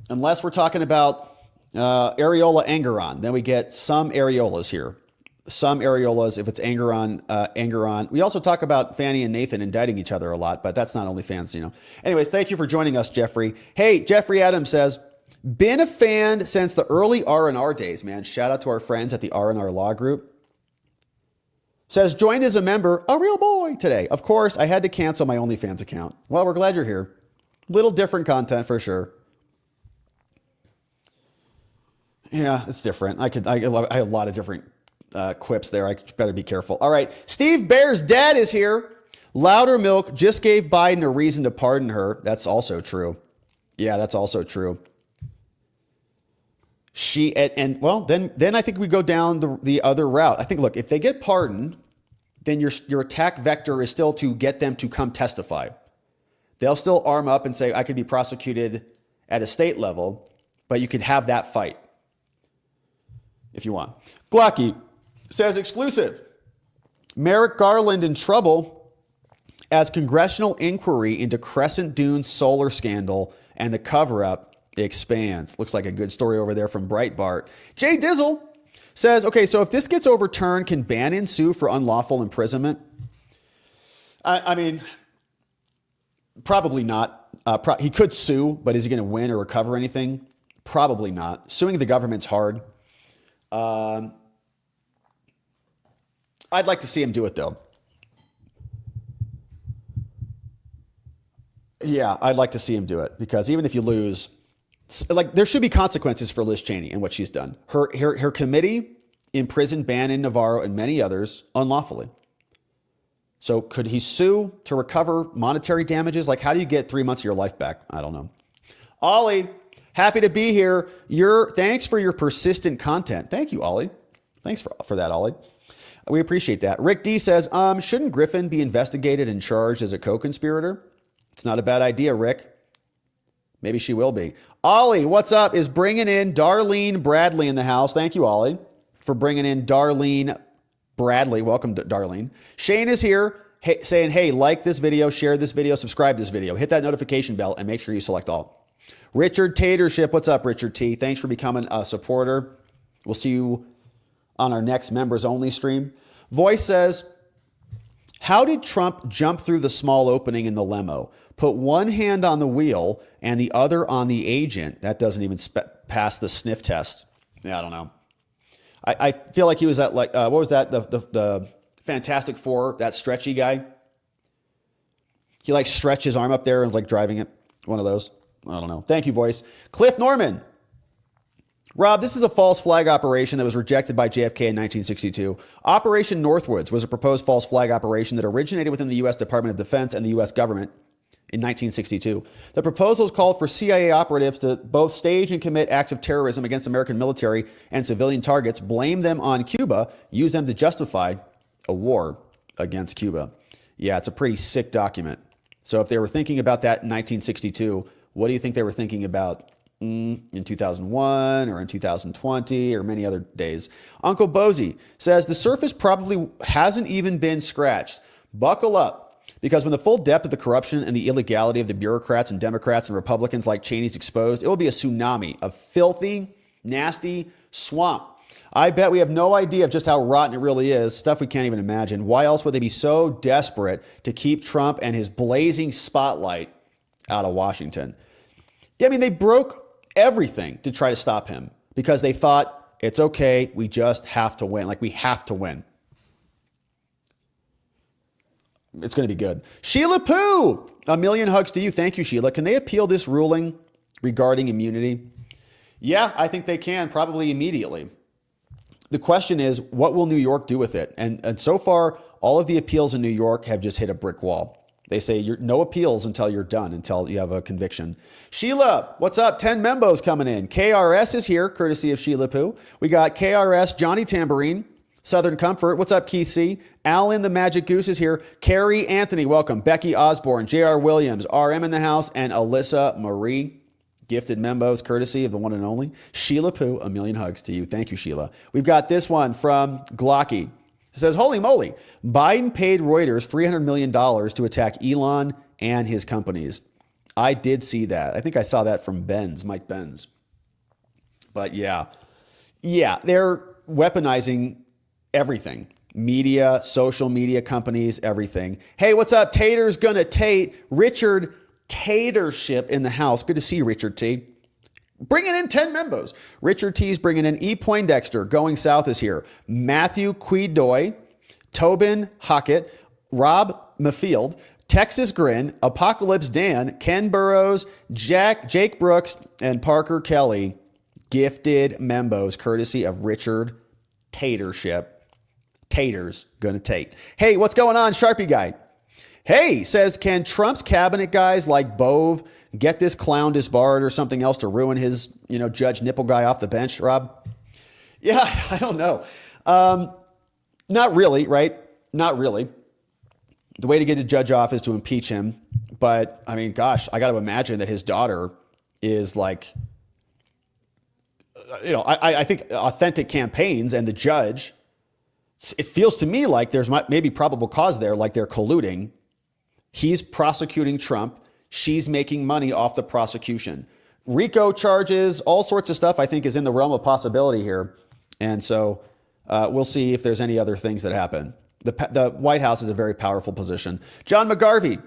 Unless we're talking about areola angeron. Then we get some areolas here. Some areolas, if it's angeron. We also talk about Fanny and Nathan indicting each other a lot, but that's not OnlyFans, you know. Anyways, thank you for joining us, Jeffrey. Hey, Jeffrey Adams says, been a fan since the early R&R days, man. Shout out to our friends at the R&R Law Group. Says, joined as a member, a real boy today. Of course, I had to cancel my OnlyFans account. Well, we're glad you're here. Little different content for sure. Yeah, it's different. I have a lot of different quips there. I better be careful. All right. Steve Bear's dad is here. Louder Milk just gave Biden a reason to pardon her. That's also true. Yeah, that's also true. Then I think we go down the other route. I think, look, if they get pardoned, then your attack vector is still to get them to come testify. They'll still arm up and say, I could be prosecuted at a state level, but you could have that fight if you want. Glocky says exclusive. Merrick Garland in trouble as congressional inquiry into Crescent Dunes solar scandal and the cover-up expands. Looks like a good story over there from Breitbart. Jay Dizzle says, okay, so if this gets overturned, can Bannon sue for unlawful imprisonment? I mean, probably not. He could sue, but is he going to win or recover anything? Probably not. Suing the government's hard. I'd like to see him do it, though. Yeah, I'd like to see him do it, because even if you lose, like, there should be consequences for Liz Cheney and what she's done. Her committee imprisoned Bannon, Navarro, and many others unlawfully. So could he sue to recover monetary damages? Like, how do you get 3 months of your life back? I don't know. Ollie, happy to be here. Thanks for your persistent content. Thank you, Ollie. Thanks for that, Ollie. We appreciate that. Rick D says, shouldn't Griffin be investigated and charged as a co-conspirator? It's not a bad idea, Rick. Maybe she will be. Ollie, what's up? Is bringing in Darlene Bradley in the house. Thank you, Ollie, for bringing in Darlene Bradley. Welcome, Darlene. Shane is here saying, hey, like this video, share this video, subscribe this video. Hit that notification bell and make sure you select all. Richard Tatership. What's up, Richard T? Thanks for becoming a supporter. We'll see you on our next members only stream. Voice says, how did Trump jump through the small opening in the limo? Put one hand on the wheel and the other on the agent. That doesn't even pass the sniff test. Yeah, I don't know. I feel like he was at, like, what was that? The Fantastic Four, that stretchy guy. He like stretched his arm up there and was like driving it. One of those. I don't know. Thank you, voice. Cliff Norman. Rob, this is a false flag operation that was rejected by JFK in 1962. Operation Northwoods was a proposed false flag operation that originated within the U.S. Department of Defense and the U.S. government in 1962. The proposals called for CIA operatives to both stage and commit acts of terrorism against American military and civilian targets, blame them on Cuba, use them to justify a war against Cuba. Yeah, it's a pretty sick document. So if they were thinking about that in 1962, what do you think they were thinking about in 2001 or in 2020 or many other days? Uncle Bozy says the surface probably hasn't even been scratched. Buckle up. Because when the full depth of the corruption and the illegality of the bureaucrats and Democrats and Republicans like Cheney's exposed, it will be a tsunami of filthy, nasty swamp. I bet we have no idea of just how rotten it really is, stuff we can't even imagine. Why else would they be so desperate to keep Trump and his blazing spotlight out of Washington? I mean, they broke everything to try to stop him because they thought it's okay, we just have to win. Like, we have to win. It's going to be good. Sheila Poo, a million hugs to you. Thank you, Sheila. Can they appeal this ruling regarding immunity? Yeah, I think they can, probably immediately. The question is, what will New York do with it? And so far, all of the appeals in New York have just hit a brick wall. They say no appeals until you're done, until you have a conviction. Sheila, what's up? 10 membos coming in. KRS is here, courtesy of Sheila Poo. We got KRS, Johnny Tambourine, Southern Comfort. What's up, Keith C? Alan the Magic Goose is here. Carrie Anthony, welcome. Becky Osborne, J.R. Williams, RM in the house, and Alyssa Marie. Gifted membos, courtesy of the one and only Sheila Poo. A million hugs to you. Thank you, Sheila. We've got this one from Glocky. It says, holy moly, Biden paid Reuters $300 million to attack Elon and his companies. I did see that. I think I saw that from Mike Benz. But yeah, they're weaponizing everything. Media, social media companies, everything. Hey, what's up? Tater's gonna Tate. Richard Tatership in the house. Good to see you, Richard T. Bringing in 10 membos. Richard T's bringing in E. Poindexter. Going South is here. Matthew Quidoy, Tobin Hockett, Rob Mafield, Texas Grin, Apocalypse Dan, Ken Burrows, Jake Brooks, and Parker Kelly. gifted membos courtesy of Richard Tatership. Taters gonna Tate. Hey, what's going on, Sharpie guy? Hey, says, can Trump's cabinet guys like Bove get this clown disbarred or something else to ruin his, Judge Nipple guy off the bench, Rob? Yeah, I don't know. Not really, right? Not really. The way to get a judge off is to impeach him. But I mean, gosh, I got to imagine that his daughter is like, I think authentic campaigns and the judge, it feels to me like there's maybe probable cause there, like they're colluding. He's prosecuting Trump. She's making money off the prosecution. RICO charges, all sorts of stuff I think is in the realm of possibility here. And so we'll see if there's any other things that happen. The White House is a very powerful position. John McGarvey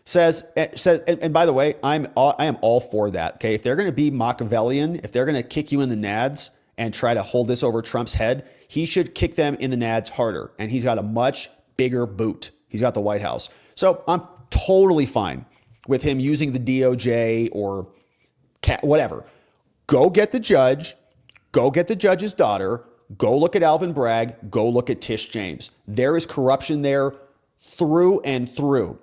says, and by the way, I am all for that. Okay, if they're going to be Machiavellian, if they're going to kick you in the nads and try to hold this over Trump's head, he should kick them in the nads harder. And he's got a much bigger boot. He's got the White House. So I'm totally fine with him using the DOJ or whatever. Go get the judge. Go get the judge's daughter. Go look at Alvin Bragg. Go look at Tish James. There is corruption there through and through.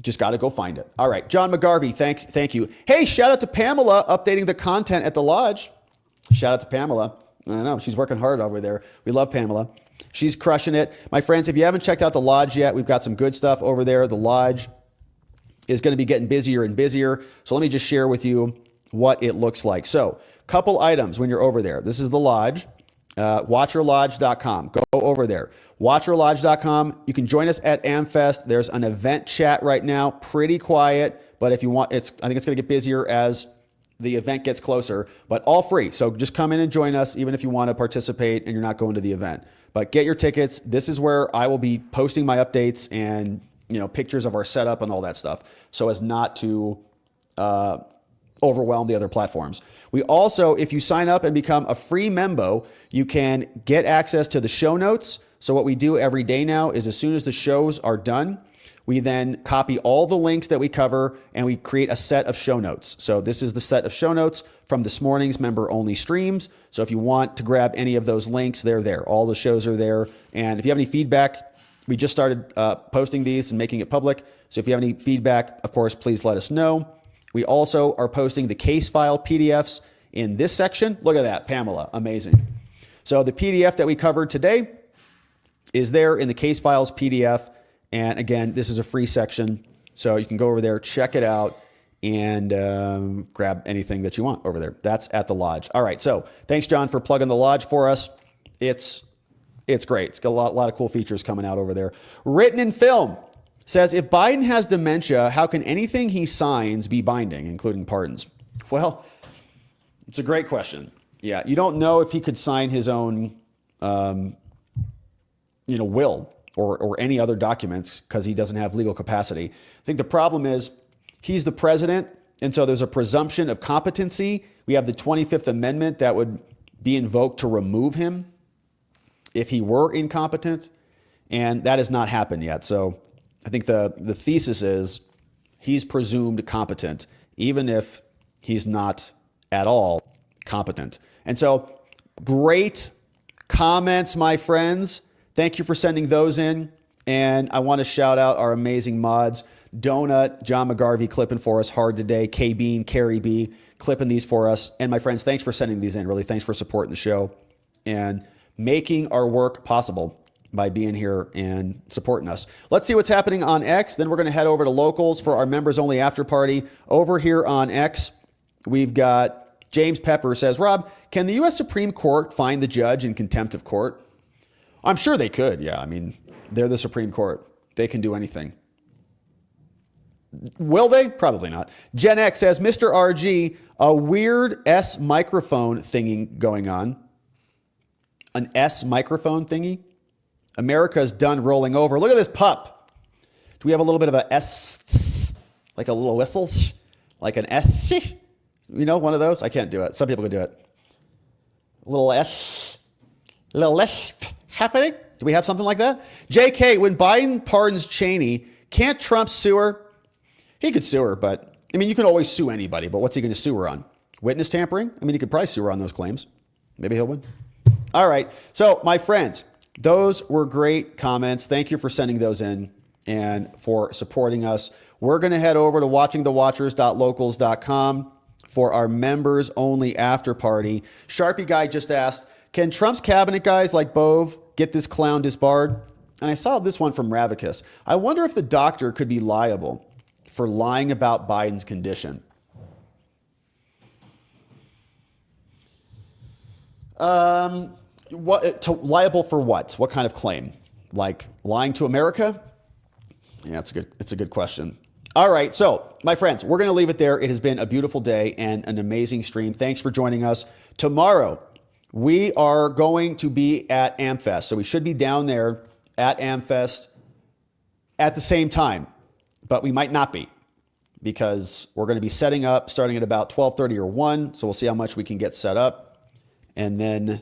Just got to go find it. All right. John McGarvey, thank you. Hey, shout out to Pamela updating the content at the lodge. Shout out to Pamela. I know, she's working hard over there. We love Pamela. She's crushing it. My friends, if you haven't checked out the lodge yet, we've got some good stuff over there. The lodge is going to be getting busier and busier. So let me just share with you what it looks like. So couple items when you're over there. This is the lodge. Watcherlodge.com. Go over there. Watcherlodge.com. You can join us at AmFest. There's an event chat right now. Pretty quiet, but if you want, I think it's going to get busier as the event gets closer, but all free. So just come in and join us, even if you want to participate and you're not going to the event. But get your tickets. This is where I will be posting my updates and pictures of our setup and all that stuff, so as not to overwhelm the other platforms. We also, if you sign up and become a free membo, you can get access to the show notes. So what we do every day now is as soon as the shows are done, we then copy all the links that we cover and we create a set of show notes. So this is the set of show notes from this morning's member-only streams. So if you want to grab any of those links, they're there. All the shows are there. And if you have any feedback, we just started posting these and making it public. So if you have any feedback, of course, please let us know. We also are posting the case file PDFs in this section. Look at that, Pamela, amazing. So the PDF that we covered today is there in the case files PDF. And again, this is a free section. So you can go over there, check it out, and grab anything that you want over there. That's at the lodge. All right, so thanks, John, for plugging the lodge for us. It's great. It's got a lot of cool features coming out over there. Written in Film says, if Biden has dementia, how can anything he signs be binding, including pardons? Well, it's a great question. Yeah, you don't know if he could sign his own, will or any other documents because he doesn't have legal capacity. I think the problem is he's the president, and so there's a presumption of competency. We have the 25th Amendment that would be invoked to remove him if he were incompetent, and that has not happened yet. So I think the thesis is he's presumed competent, even if he's not at all competent. And so great comments, my friends. Thank you for sending those in. And I want to shout out our amazing mods. Donut, John McGarvey clipping for us hard today. K-Bean, Carrie B clipping these for us. And my friends, thanks for sending these in. Really, thanks for supporting the show and making our work possible by being here and supporting us. Let's see what's happening on X. Then we're going to head over to locals for our members only after party. Over here on X, we've got James Pepper says, Rob, can the U.S. Supreme Court find the judge in contempt of court? I'm sure they could. Yeah. I mean, they're the Supreme Court. They can do anything. Will they? Probably not. Gen X says, Mr. RG, a weird S microphone thingy going on. An S microphone thingy? America's done rolling over. Look at this pup. Do we have a little bit of a S, like a little whistle? Like an S? One of those? I can't do it. Some people can do it. A little S, a little lisp happening. Do we have something like that? JK, when Biden pardons Cheney, can't Trump sue her? He could sue her, but I mean, you can always sue anybody, but what's he going to sue her on? Witness tampering? I mean, you could probably sue her on those claims. Maybe he'll win. All right. So, my friends, those were great comments. Thank you for sending those in and for supporting us. We're going to head over to watchingthewatchers.locals.com for our members only after party. Sharpie Guy just asked, can Trump's cabinet guys like Bove get this clown disbarred? And I saw this one from Ravicus. I wonder if the doctor could be liable for lying about Biden's condition. Liable for what? What kind of claim? Like lying to America? Yeah, it's a good question. All right, so my friends, we're going to leave it there. It has been a beautiful day and an amazing stream. Thanks for joining us. Tomorrow, we are going to be at AmFest, so we should be down there at AmFest at the same time, but we might not be because we're going to be setting up starting at about 12:30 or 1, so we'll see how much we can get set up, and then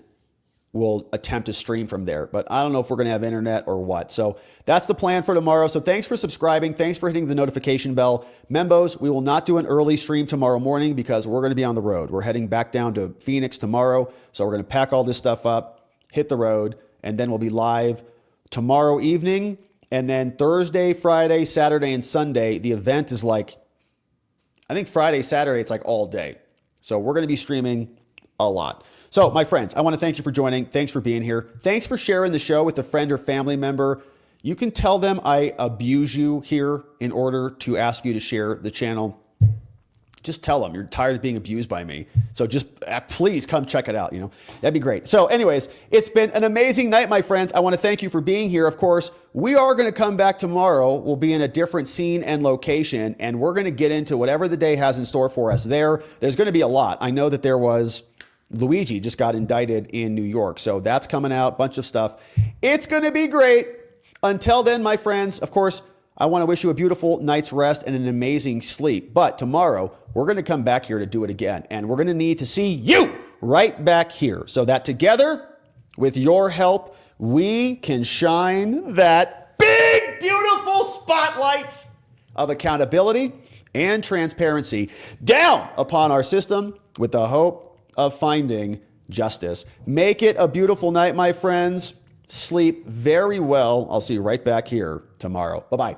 we'll attempt to stream from there. But I don't know if we're going to have internet or what. So that's the plan for tomorrow. So thanks for subscribing. Thanks for hitting the notification bell. Membos, we will not do an early stream tomorrow morning because we're going to be on the road. We're heading back down to Phoenix tomorrow. So we're going to pack all this stuff up, hit the road, and then we'll be live tomorrow evening. And then Thursday, Friday, Saturday, and Sunday, the event is like, I think Friday, Saturday, it's like all day. So we're going to be streaming a lot. So, my friends, I want to thank you for joining. Thanks for being here. Thanks for sharing the show with a friend or family member. You can tell them I abuse you here in order to ask you to share the channel. Just tell them you're tired of being abused by me. So just please come check it out. That'd be great. So anyways, it's been an amazing night, my friends. I want to thank you for being here. Of course, we are going to come back tomorrow. We'll be in a different scene and location, and we're going to get into whatever the day has in store for us there. There's going to be a lot. I know that there was Luigi just got indicted in New York. So that's coming out, bunch of stuff. It's going to be great. Until then, my friends, of course, I want to wish you a beautiful night's rest and an amazing sleep. But tomorrow, we're going to come back here to do it again. And we're going to need to see you right back here so that together, with your help, we can shine that big, beautiful spotlight of accountability and transparency down upon our system with the hope of finding justice. Make it a beautiful night, my friends. Sleep very well. I'll see you right back here tomorrow. Bye-bye.